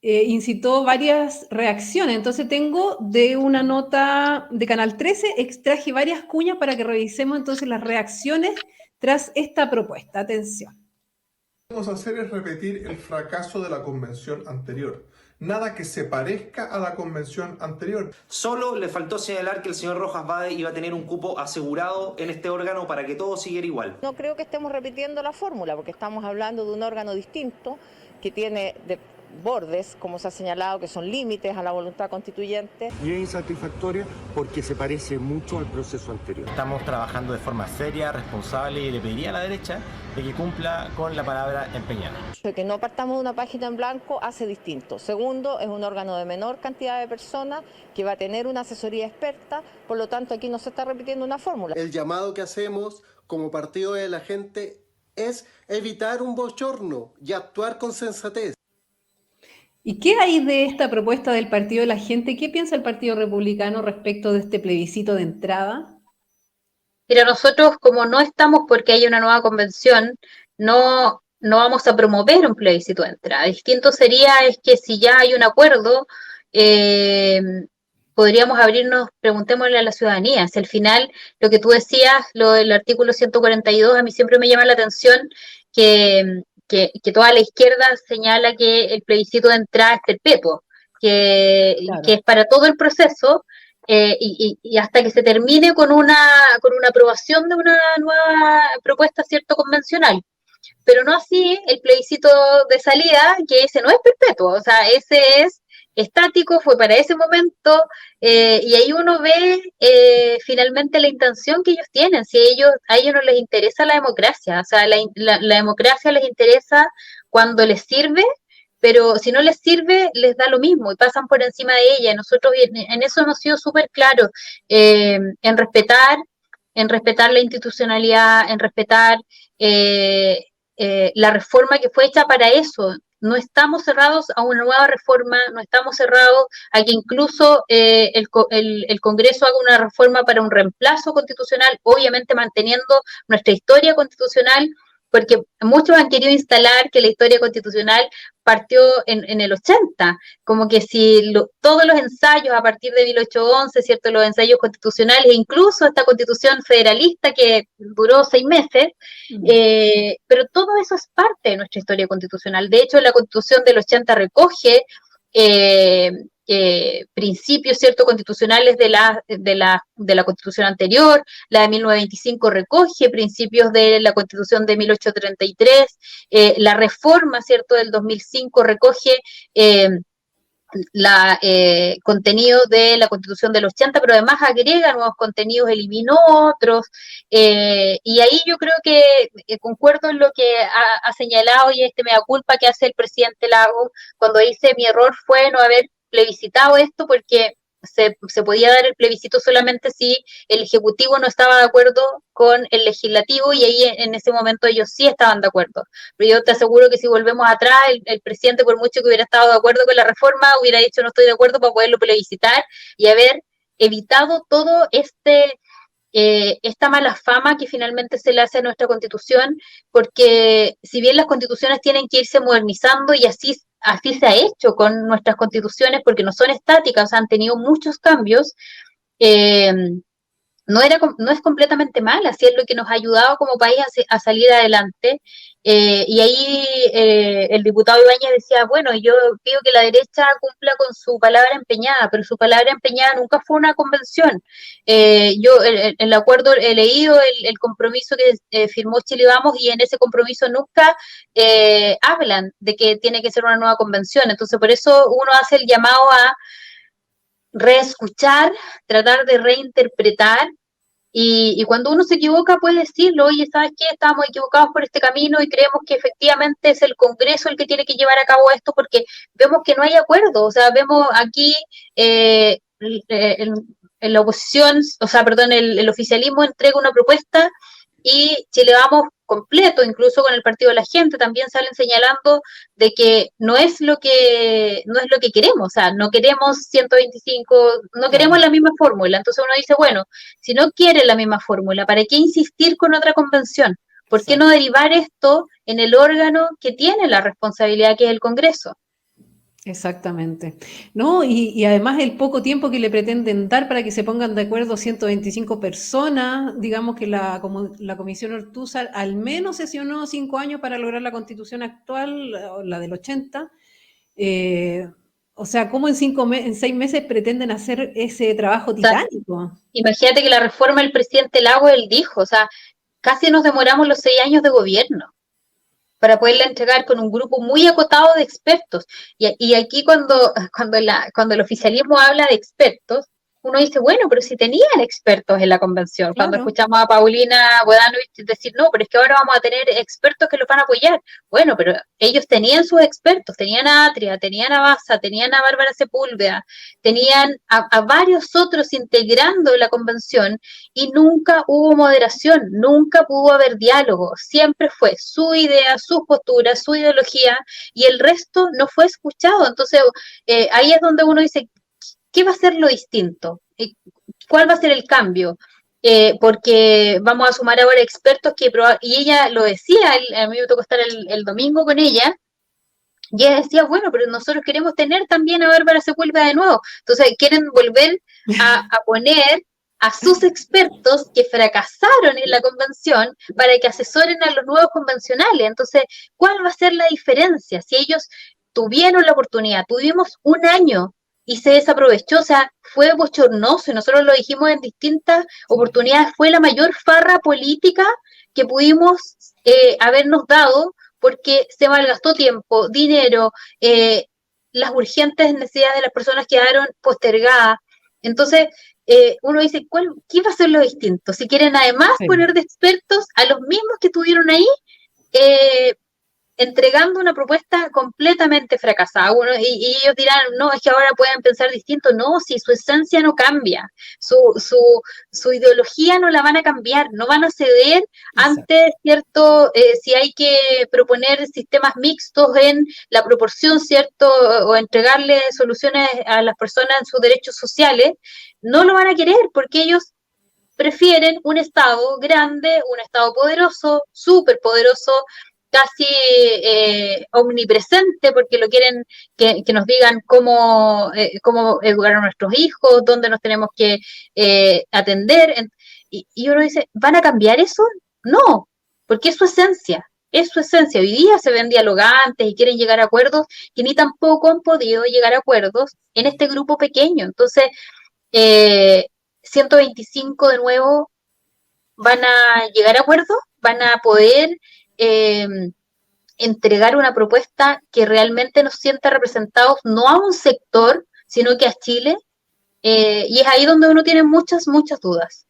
incitó varias reacciones. Entonces tengo de una nota de Canal 13, extraje varias cuñas para que revisemos entonces las reacciones tras esta propuesta. Atención. Lo que vamos a hacer es repetir el fracaso de la convención anterior. Nada que se parezca a la convención anterior. Solo le faltó señalar que el señor Rojas Bade iba a tener un cupo asegurado en este órgano para que todo siguiera igual. No creo que estemos repitiendo la fórmula, porque estamos hablando de un órgano distinto que tiene bordes, como se ha señalado, que son límites a la voluntad constituyente. Y es insatisfactoria porque se parece mucho al proceso anterior. Estamos trabajando de forma seria, responsable, y le pediría a la derecha de que cumpla con la palabra empeñada. Que no partamos de una página en blanco hace distinto. Segundo, es un órgano de menor cantidad de personas que va a tener una asesoría experta, por lo tanto aquí no se está repitiendo una fórmula. El llamado que hacemos como partido de la gente es evitar un bochorno y actuar con sensatez. ¿Y qué hay de esta propuesta del Partido de la Gente? ¿Qué piensa el Partido Republicano respecto de este plebiscito de entrada? Mira, nosotros como no estamos porque hay una nueva convención, no vamos a promover un plebiscito de entrada. Distinto sería es que si ya hay un acuerdo, podríamos abrirnos, preguntémosle a la ciudadanía. Si al final, lo que tú decías, lo del artículo 142, a mí siempre me llama la atención que toda la izquierda señala que el plebiscito de entrada es perpetuo, claro, que es para todo el proceso, y hasta que se termine con una aprobación de una nueva propuesta, ¿cierto?, convencional. Pero no así el plebiscito de salida, que ese no es perpetuo, o sea, ese es estático, fue para ese momento, y ahí uno ve finalmente la intención que ellos tienen. Si a ellos no les interesa la democracia, o sea, la democracia les interesa cuando les sirve, pero si no les sirve, les da lo mismo y pasan por encima de ella. Nosotros en eso hemos sido súper claros, en respetar la institucionalidad, en respetar la reforma que fue hecha para eso. No estamos cerrados a una nueva reforma, no estamos cerrados a que incluso el Congreso haga una reforma para un reemplazo constitucional, obviamente manteniendo nuestra historia constitucional, porque muchos han querido instalar que la historia constitucional partió en el 80, como que si todos los ensayos a partir de 1811, ¿cierto? Los ensayos constitucionales, e incluso esta constitución federalista que duró 6 meses, pero todo eso es parte de nuestra historia constitucional. De hecho, la constitución del 80 recoge principios, ¿cierto?, constitucionales de la constitución anterior. La de 1925 recoge principios de la constitución de 1833, la reforma, ¿cierto?, del 2005 recoge contenido de la Constitución del 80, pero además agrega nuevos contenidos, eliminó otros, y ahí yo creo que concuerdo en lo que ha señalado y mea culpa que hace el presidente Lagos cuando dice: mi error fue no haber plebiscitado esto, porque se podía dar el plebiscito solamente si el Ejecutivo no estaba de acuerdo con el Legislativo, y ahí en ese momento ellos sí estaban de acuerdo. Pero yo te aseguro que si volvemos atrás, el presidente, por mucho que hubiera estado de acuerdo con la reforma, hubiera dicho no estoy de acuerdo, para poderlo plebiscitar y haber evitado todo esta mala fama que finalmente se le hace a nuestra Constitución, porque si bien las constituciones tienen que irse modernizando, y así se ha hecho con nuestras constituciones, porque no son estáticas, o sea, han tenido muchos cambios, no es completamente mala, así es lo que nos ha ayudado como país a salir adelante. Y ahí el diputado Ibáñez decía: bueno, yo pido que la derecha cumpla con su palabra empeñada, pero su palabra empeñada nunca fue una convención. Yo el acuerdo he leído, el compromiso que firmó Chile Vamos, y en ese compromiso nunca hablan de que tiene que ser una nueva convención. Entonces, por eso uno hace el llamado a reescuchar, tratar de reinterpretar. Y cuando uno se equivoca puede decirlo: oye, ¿sabes qué? Estamos equivocados por este camino y creemos que efectivamente es el Congreso el que tiene que llevar a cabo esto, porque vemos que no hay acuerdo. O sea, vemos aquí en la oposición, o sea, perdón, el oficialismo entrega una propuesta y Chile Vamos completo, incluso con el Partido de la Gente, también salen señalando de que no es lo que queremos, o sea, no queremos 125, no queremos la misma fórmula. Entonces uno dice: bueno, si no quiere la misma fórmula, ¿para qué insistir con otra convención? ¿Por qué no derivar esto en el órgano que tiene la responsabilidad, que es el Congreso? Exactamente. No, y además el poco tiempo que le pretenden dar para que se pongan de acuerdo 125 personas, digamos que la Comisión Ortúzar al menos sesionó 5 años para lograr la Constitución actual, la del 80. O sea, ¿cómo en 6 meses pretenden hacer ese trabajo titánico? Imagínate que la reforma del presidente Lagos, él dijo, o sea, casi nos demoramos los 6 años de gobierno para poderla entregar con un grupo muy acotado de expertos. Y aquí cuando el oficialismo habla de expertos, uno dice: bueno, pero si tenían expertos en la convención. Claro. Cuando escuchamos a Paulina Bodanovich decir: no, pero es que ahora vamos a tener expertos que los van a apoyar. Bueno, pero ellos tenían sus expertos, tenían a Atria, tenían a Baza, tenían a Bárbara Sepúlveda, tenían a varios otros integrando la convención, y nunca hubo moderación, nunca pudo haber diálogo. Siempre fue su idea, sus posturas, su ideología, y el resto no fue escuchado. Entonces, ahí es donde uno dice: ¿qué va a ser lo distinto? ¿Cuál va a ser el cambio? Porque vamos a sumar ahora expertos y ella lo decía, a mí me tocó estar el domingo con ella, y ella decía: bueno, pero nosotros queremos tener también a Bárbara Sepúlveda de nuevo. Entonces quieren volver a poner a sus expertos que fracasaron en la convención para que asesoren a los nuevos convencionales. Entonces, ¿cuál va a ser la diferencia? Si ellos tuvieron la oportunidad, tuvimos un año y se desaprovechó, o sea, fue bochornoso, y nosotros lo dijimos en distintas oportunidades: fue la mayor farra política que pudimos habernos dado, porque se malgastó tiempo, dinero, las urgentes necesidades de las personas quedaron postergadas. Entonces, uno dice: ¿qué va a ser lo distinto? Si quieren además poner de expertos a los mismos que estuvieron ahí, entregando una propuesta completamente fracasada. Y ellos dirán: no, es que ahora pueden pensar distinto. No, si su esencia no cambia, su ideología no la van a cambiar, no van a ceder ante, ¿cierto? Si hay que proponer sistemas mixtos en la proporción, ¿cierto? O entregarle soluciones a las personas en sus derechos sociales, no lo van a querer, porque ellos prefieren un Estado grande, un Estado poderoso, súper poderoso, casi omnipresente, porque lo quieren que nos digan cómo educar a nuestros hijos, dónde nos tenemos que atender. Y uno dice, ¿van a cambiar eso? No, porque es su esencia. Es su esencia. Hoy día se ven dialogantes y quieren llegar a acuerdos que ni tampoco han podido llegar a acuerdos en este grupo pequeño. Entonces, 125 de nuevo van a llegar a acuerdos, van a poder entregar una propuesta que realmente nos sienta representados no a un sector, sino que a Chile, y es ahí donde uno tiene muchas dudas.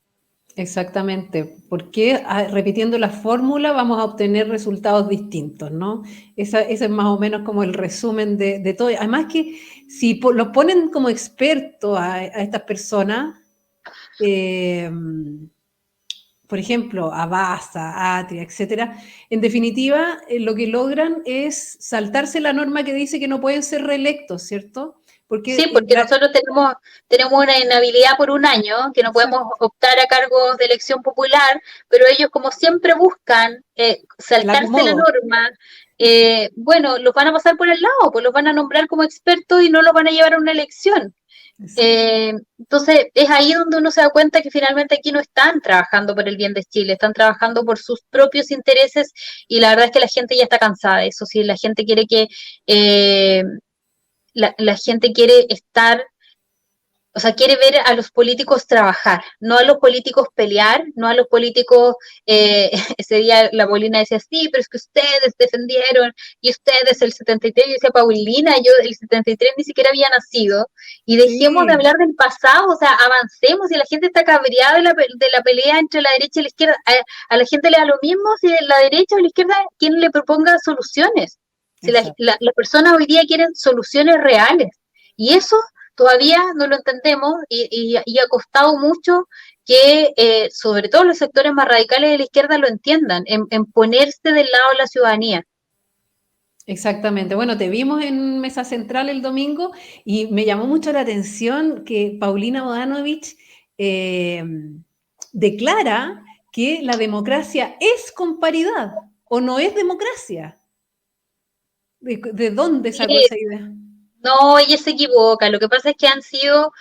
Exactamente, porque repitiendo la fórmula vamos a obtener resultados distintos, ¿no? Ese es más o menos como el resumen de todo. Además que si lo ponen como expertos a estas personas, por ejemplo, a Baza, Atria, etcétera, en definitiva, lo que logran es saltarse la norma que dice que no pueden ser reelectos, ¿cierto? Sí, porque nosotros tenemos una inhabilidad por un año, que no podemos optar a cargos de elección popular, pero ellos como siempre buscan saltarse la norma, bueno, los van a pasar por el lado, pues los van a nombrar como expertos y no los van a llevar a una elección. Entonces es ahí donde uno se da cuenta que finalmente aquí no están trabajando por el bien de Chile, están trabajando por sus propios intereses, y la verdad es que la gente ya está cansada de eso. Sí, la gente quiere que la gente quiere estar, o sea, quiere ver a los políticos trabajar, no a los políticos pelear, no a los políticos, ese día la Paulina decía, sí, pero es que ustedes defendieron, y ustedes el 73, yo decía, Paulina, yo el 73 ni siquiera había nacido, y dejemos de hablar del pasado, o sea, avancemos, y la gente está cabreada de la pelea entre la derecha y la izquierda, a la gente le da lo mismo si la derecha o la izquierda, quien le proponga soluciones. Si las personas hoy día quieren soluciones reales, y eso todavía no lo entendemos, y ha costado mucho que sobre todo los sectores más radicales de la izquierda lo entiendan, en ponerse del lado de la ciudadanía. Exactamente. Bueno, te vimos en Mesa Central el domingo y me llamó mucho la atención que Paulina Bodanovich declara que la democracia es con paridad o no es democracia. ¿De dónde sacó esa idea? No, ella se equivoca. Lo que pasa es que han sido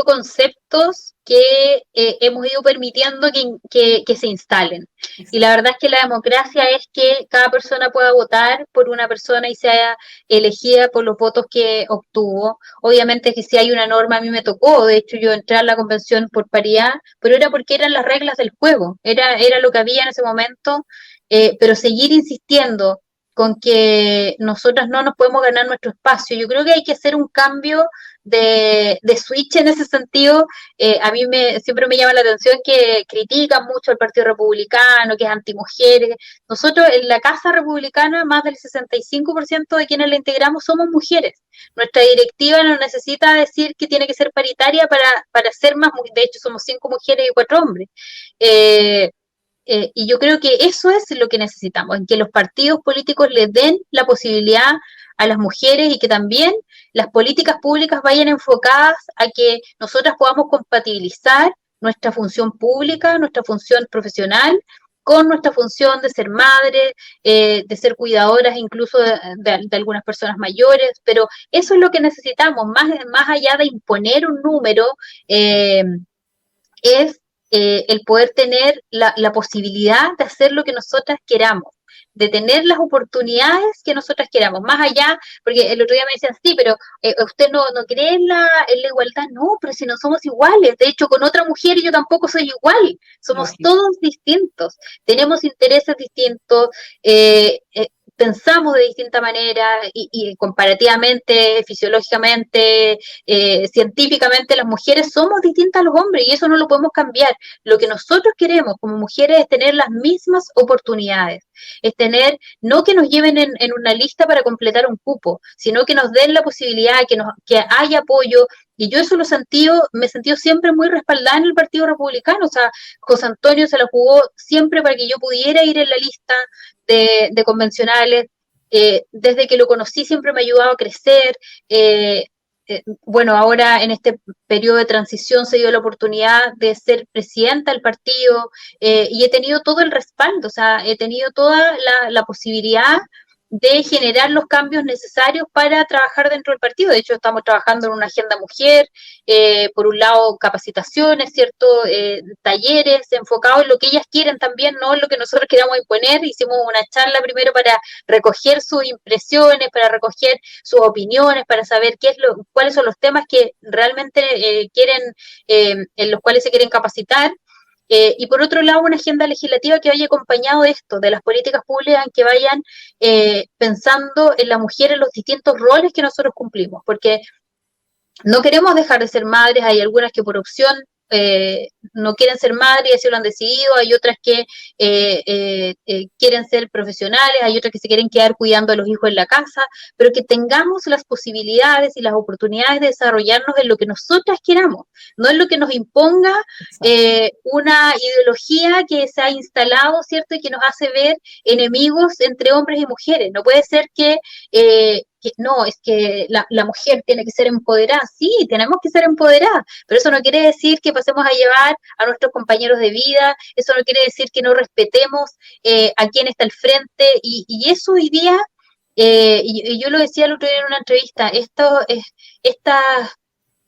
conceptos que hemos ido permitiendo que se instalen. Y la verdad es que la democracia es que cada persona pueda votar por una persona y sea elegida por los votos que obtuvo. Obviamente que si hay una norma, a mí me tocó, de hecho yo entré a la convención por paridad, pero era porque eran las reglas del juego, era lo que había en ese momento, pero seguir insistiendo con que nosotras no nos podemos ganar nuestro espacio. Yo creo que hay que hacer un cambio de switch en ese sentido. A mí siempre me llama la atención que critican mucho al Partido Republicano, que es antimujeres. Nosotros en la Casa Republicana, más del 65% de quienes la integramos somos mujeres. Nuestra directiva no necesita decir que tiene que ser paritaria para ser más, de hecho somos 5 mujeres y 4 hombres. Y yo creo que eso es lo que necesitamos, en que los partidos políticos le den la posibilidad a las mujeres y que también las políticas públicas vayan enfocadas a que nosotras podamos compatibilizar nuestra función pública, nuestra función profesional, con nuestra función de ser madres, de ser cuidadoras incluso de algunas personas mayores, pero eso es lo que necesitamos, más allá de imponer un número, es el poder tener la posibilidad de hacer lo que nosotras queramos, de tener las oportunidades que nosotras queramos, más allá, porque el otro día me decían, sí, pero usted no cree en la igualdad. No, pero si no somos iguales, de hecho con otra mujer yo tampoco soy igual, somos todos distintos, tenemos intereses distintos, pensamos de distinta manera y comparativamente, fisiológicamente, científicamente, las mujeres somos distintas a los hombres y eso no lo podemos cambiar. Lo que nosotros queremos como mujeres es tener las mismas oportunidades, es tener, no que nos lleven en una lista para completar un cupo, sino que nos den la posibilidad, que haya apoyo. Y yo eso me he sentido siempre muy respaldada en el Partido Republicano. O sea, José Antonio se la jugó siempre para que yo pudiera ir en la lista de convencionales. Desde que lo conocí siempre me ha ayudado a crecer. bueno, ahora en este periodo de transición se dio la oportunidad de ser presidenta del partido y he tenido todo el respaldo, o sea, he tenido toda la posibilidad de generar los cambios necesarios para trabajar dentro del partido. De hecho, estamos trabajando en una agenda mujer, por un lado capacitaciones, ¿cierto? Talleres enfocados en lo que ellas quieren también, no en lo que nosotros queramos imponer. Hicimos una charla primero para recoger sus impresiones, para recoger sus opiniones, para saber cuáles son los temas que realmente quieren, en los cuales se quieren capacitar. Y por otro lado, una agenda legislativa que vaya acompañado de esto, de las políticas públicas que vayan pensando en la mujer en los distintos roles que nosotros cumplimos, porque no queremos dejar de ser madres, hay algunas que por opción no quieren ser madres y así lo han decidido, hay otras que quieren ser profesionales, hay otras que se quieren quedar cuidando a los hijos en la casa, pero que tengamos las posibilidades y las oportunidades de desarrollarnos en lo que nosotras queramos, no en lo que nos imponga una ideología que se ha instalado, ¿cierto? Y que nos hace ver enemigos entre hombres y mujeres. No puede ser que no, es que la mujer tiene que ser empoderada. Sí, tenemos que ser empoderadas, pero eso no quiere decir que pasemos a llevar a nuestros compañeros de vida, eso no quiere decir que no respetemos a quien está al frente, y eso hoy día, y yo lo decía el otro día en una entrevista, estas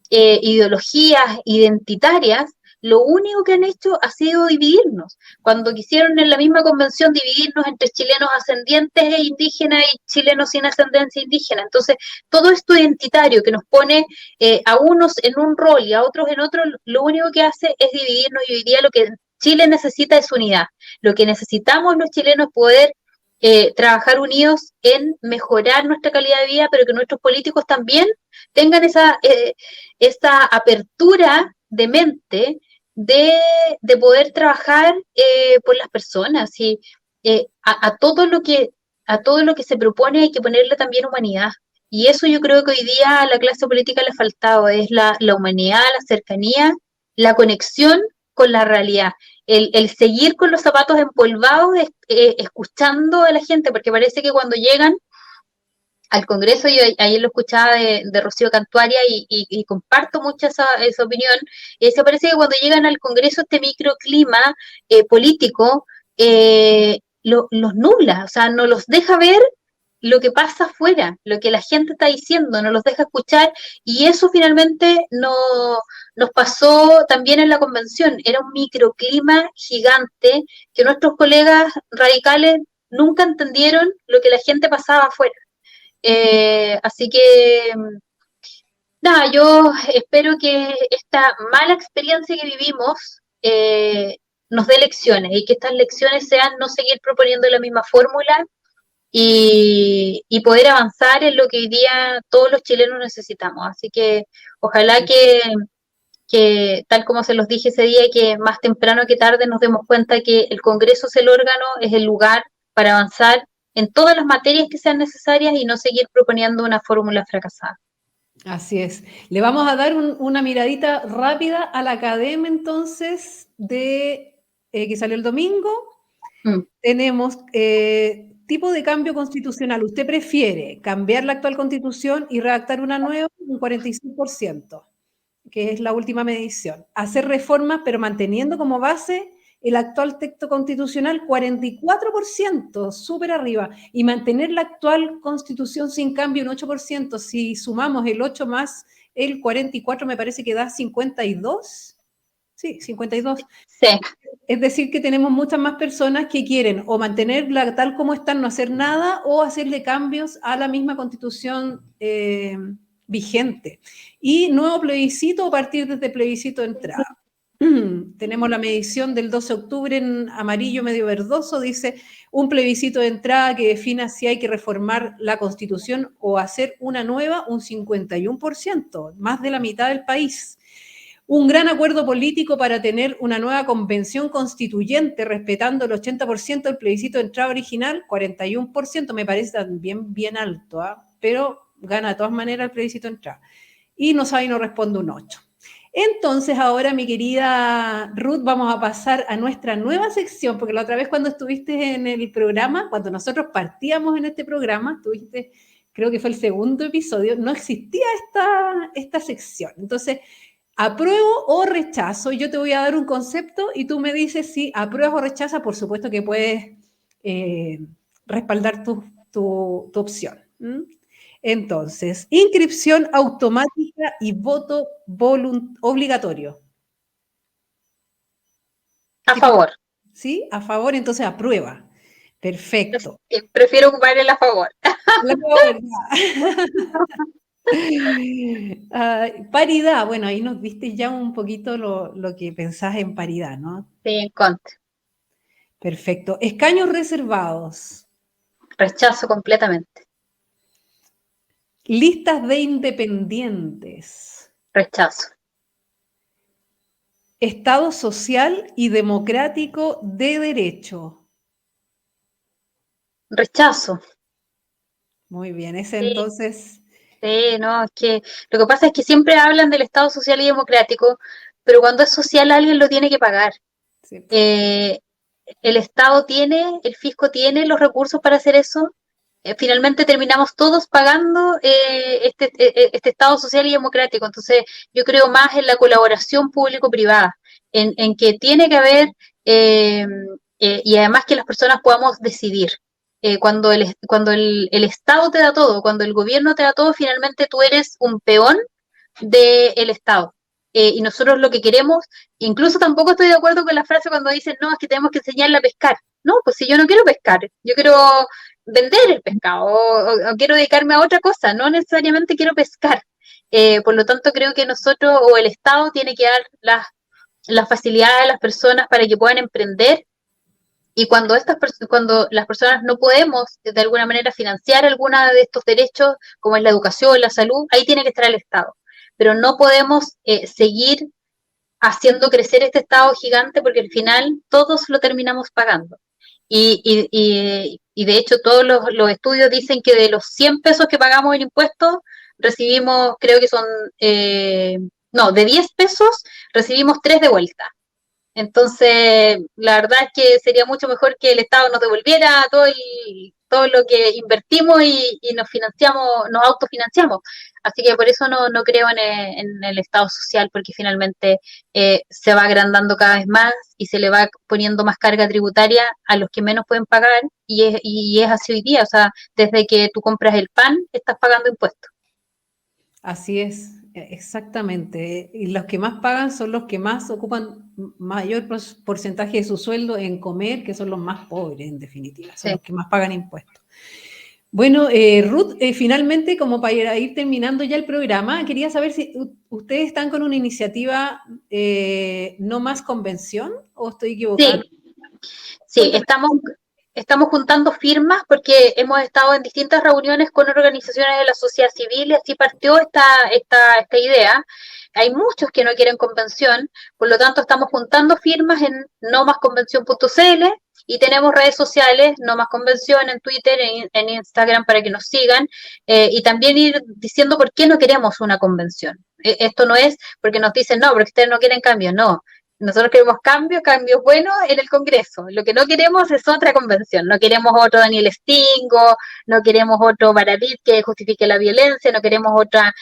ideologías identitarias, lo único que han hecho ha sido dividirnos. Cuando quisieron en la misma convención dividirnos entre chilenos ascendientes e indígenas y chilenos sin ascendencia indígena. Entonces, todo esto identitario que nos pone a unos en un rol y a otros en otro, lo único que hace es dividirnos, y hoy día lo que Chile necesita es unidad. Lo que necesitamos los chilenos es poder trabajar unidos en mejorar nuestra calidad de vida, pero que nuestros políticos también tengan esa apertura de mente de poder trabajar por las personas, y a todo lo que se propone hay que ponerle también humanidad. Y eso yo creo que hoy día a la clase política le ha faltado, es la humanidad, la cercanía, la conexión con la realidad. El seguir con los zapatos empolvados, escuchando a la gente, porque parece que cuando llegan al Congreso, yo ayer lo escuchaba de Rocío Cantuaria y comparto mucho esa opinión, se parece que cuando llegan al Congreso este microclima político los nubla, o sea, no los deja ver lo que pasa afuera, lo que la gente está diciendo, no los deja escuchar, y eso finalmente nos pasó también en la convención. Era un microclima gigante que nuestros colegas radicales nunca entendieron lo que la gente pasaba afuera. Así que, nada, yo espero que esta mala experiencia que vivimos nos dé lecciones, y que estas lecciones sean no seguir proponiendo la misma fórmula y poder avanzar en lo que hoy día todos los chilenos necesitamos. Así que ojalá que tal como se los dije ese día, que más temprano que tarde nos demos cuenta que el Congreso es el órgano, es el lugar para avanzar en todas las materias que sean necesarias y no seguir proponiendo una fórmula fracasada. Así es. Le vamos a dar una miradita rápida a la academia entonces que salió el domingo. Tenemos tipo de cambio constitucional. ¿Usted prefiere cambiar la actual constitución y redactar una nueva? Un 45%, que es la última medición. Hacer reformas pero manteniendo como base el actual texto constitucional, 44%, súper arriba, y mantener la actual constitución sin cambio, un 8%. Si sumamos el 8 más el 44, me parece que da 52. Sí, 52. Sí. Es decir, que tenemos muchas más personas que quieren o mantenerla tal como está, no hacer nada, o hacerle cambios a la misma constitución vigente. Y nuevo plebiscito, a partir desde plebiscito de entrada. Tenemos la medición del 12 de octubre en amarillo medio verdoso, dice un plebiscito de entrada que defina si hay que reformar la Constitución o hacer una nueva, un 51%, más de la mitad del país. Un gran acuerdo político para tener una nueva convención constituyente respetando el 80% del plebiscito de entrada original, 41%, me parece también bien alto, pero gana de todas maneras el plebiscito de entrada. Y no sabe y no responde un 8%. Entonces, ahora, mi querida Ruth, vamos a pasar a nuestra nueva sección, porque la otra vez cuando estuviste en el programa, cuando nosotros partíamos en este programa, estuviste creo que fue el segundo episodio, no existía esta sección. Entonces, apruebo o rechazo, yo te voy a dar un concepto y tú me dices si apruebas o rechazas, por supuesto que puedes respaldar tu opción. ¿Mm? Entonces, inscripción automática y voto obligatorio. A favor. ¿Sí? A favor, entonces aprueba. Perfecto. Prefiero ocupar el a favor. Paridad, bueno, ahí nos diste ya un poquito lo que pensás en paridad, ¿no? Sí, en contra. Perfecto. Escaños reservados. Rechazo completamente. Listas de independientes. Rechazo. Estado social y democrático de derecho. Rechazo. Muy bien, ese Sí. entonces... Sí, no, es que lo que pasa es que siempre hablan del Estado social y democrático, pero cuando es social alguien lo tiene que pagar. Sí. El Estado tiene, el fisco tiene los recursos para hacer eso. Finalmente terminamos todos pagando este Estado social y democrático. Entonces, yo creo más en la colaboración público-privada, en que tiene que haber, y además que las personas podamos decidir. Cuando el Estado te da todo, cuando el gobierno te da todo, finalmente tú eres un peón del Estado. Y nosotros lo que queremos, incluso tampoco estoy de acuerdo con la frase cuando dicen, no, es que tenemos que enseñarle a pescar. No, pues si yo no quiero pescar, yo quiero vender el pescado o quiero dedicarme a otra cosa, no necesariamente quiero pescar. Por lo tanto, creo que nosotros o el Estado tiene que dar las facilidades a las personas para que puedan emprender. Y cuando las personas no podemos de alguna manera financiar alguna de estos derechos, como es la educación, la salud, ahí tiene que estar el Estado. Pero no podemos seguir haciendo crecer este Estado gigante porque al final todos lo terminamos pagando. Y de hecho todos los estudios dicen que de los 100 pesos que pagamos en impuestos, recibimos, creo que son, no, de 10 pesos recibimos 3 de vuelta. Entonces, la verdad es que sería mucho mejor que el Estado nos devolviera todo lo que invertimos y nos autofinanciamos. Así que por eso no creo en el Estado social, porque finalmente se va agrandando cada vez más y se le va poniendo más carga tributaria a los que menos pueden pagar, y es así hoy día. O sea, desde que tú compras el pan, estás pagando impuestos. Así es, exactamente. Y los que más pagan son los que más ocupan mayor porcentaje de su sueldo en comer, que son los más pobres, en definitiva, son los que más pagan impuestos. Bueno, Ruth, finalmente, como para ir terminando ya el programa, quería saber si ustedes están con una iniciativa No Más Convención, ¿o estoy equivocada? Sí, estamos juntando firmas porque hemos estado en distintas reuniones con organizaciones de la sociedad civil y así partió esta idea. Hay muchos que no quieren convención, por lo tanto estamos juntando firmas en nomasconvención.cl y tenemos redes sociales, No Más Convención, en Twitter, en Instagram, para que nos sigan, y también ir diciendo por qué no queremos una convención. Esto no es porque nos dicen, no, porque ustedes no quieren cambio, no. Nosotros queremos cambios buenos en el Congreso. Lo que no queremos es otra convención. No queremos otro Daniel Stingo, no queremos otro Baradit que justifique la violencia, no queremos otra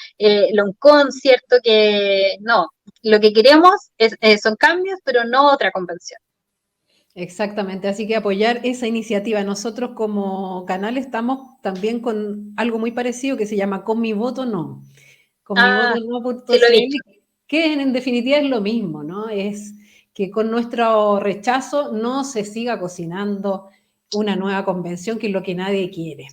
Loncón, ¿cierto? Que no. Lo que queremos son cambios, pero no otra convención. Exactamente, así que apoyar esa iniciativa. Nosotros como canal estamos también con algo muy parecido que se llama Con mi voto no. Con mi voto no.cl, sí, que en definitiva es lo mismo, ¿no? Es que con nuestro rechazo no se siga cocinando una nueva convención, que es lo que nadie quiere.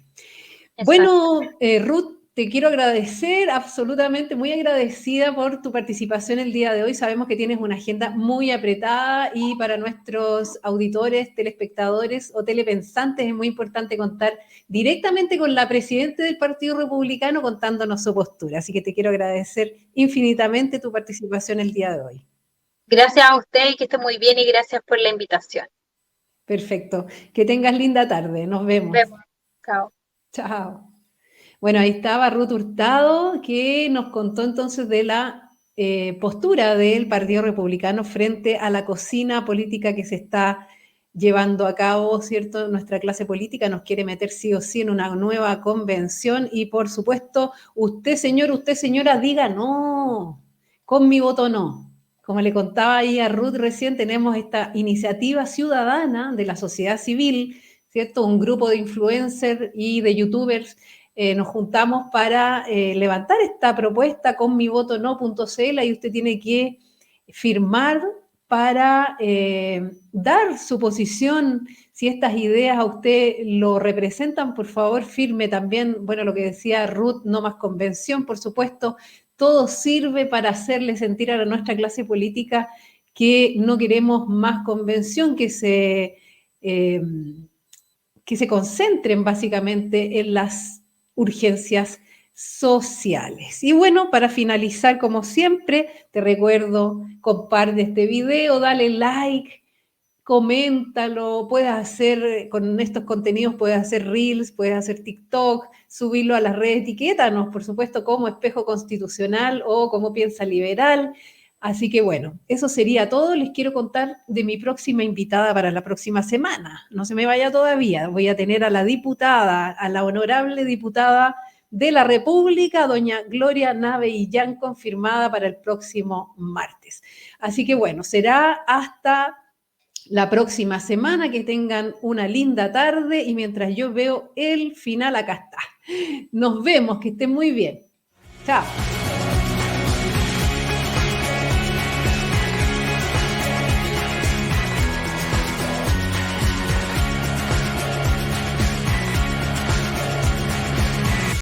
Bueno, Ruth, te quiero agradecer, absolutamente muy agradecida por tu participación el día de hoy. Sabemos que tienes una agenda muy apretada y para nuestros auditores, telespectadores o telepensantes es muy importante contar directamente con la presidenta del Partido Republicano contándonos su postura. Así que te quiero agradecer infinitamente tu participación el día de hoy. Gracias a usted y que esté muy bien y gracias por la invitación. Perfecto. Que tengas linda tarde. Nos vemos. Nos vemos. Chao. Chao. Bueno, ahí estaba Ruth Hurtado, que nos contó entonces de la postura del Partido Republicano frente a la cocina política que se está llevando a cabo, ¿cierto? Nuestra clase política nos quiere meter sí o sí en una nueva convención y, por supuesto, usted, señor, usted, señora, diga no, con mi voto no. Como le contaba ahí a Ruth recién, tenemos esta iniciativa ciudadana de la sociedad civil, ¿cierto? Un grupo de influencers y de youtubers nos juntamos para levantar esta propuesta con mivotono.cl y usted tiene que firmar para dar su posición. Si estas ideas a usted lo representan, por favor, firme también, bueno, lo que decía Ruth, no más convención, por supuesto, todo sirve para hacerle sentir a nuestra clase política que no queremos más convención, que se concentren básicamente en las urgencias sociales. Y bueno, para finalizar, como siempre, te recuerdo, comparte este video, dale like, coméntalo, puedes hacer, con estos contenidos puedes hacer Reels, puedes hacer TikTok, subirlo a las redes, etiquétanos, por supuesto, como Espejo Constitucional o como Piensa Liberal. Así que bueno, eso sería todo. Les quiero contar de mi próxima invitada para la próxima semana. No se me vaya todavía. Voy a tener a la diputada, a la honorable diputada de la República, doña Gloria Nave Illán, confirmada para el próximo martes. Así que bueno, será hasta la próxima semana. Que tengan una linda tarde y mientras yo veo el final, acá está. Nos vemos, que estén muy bien. Chao.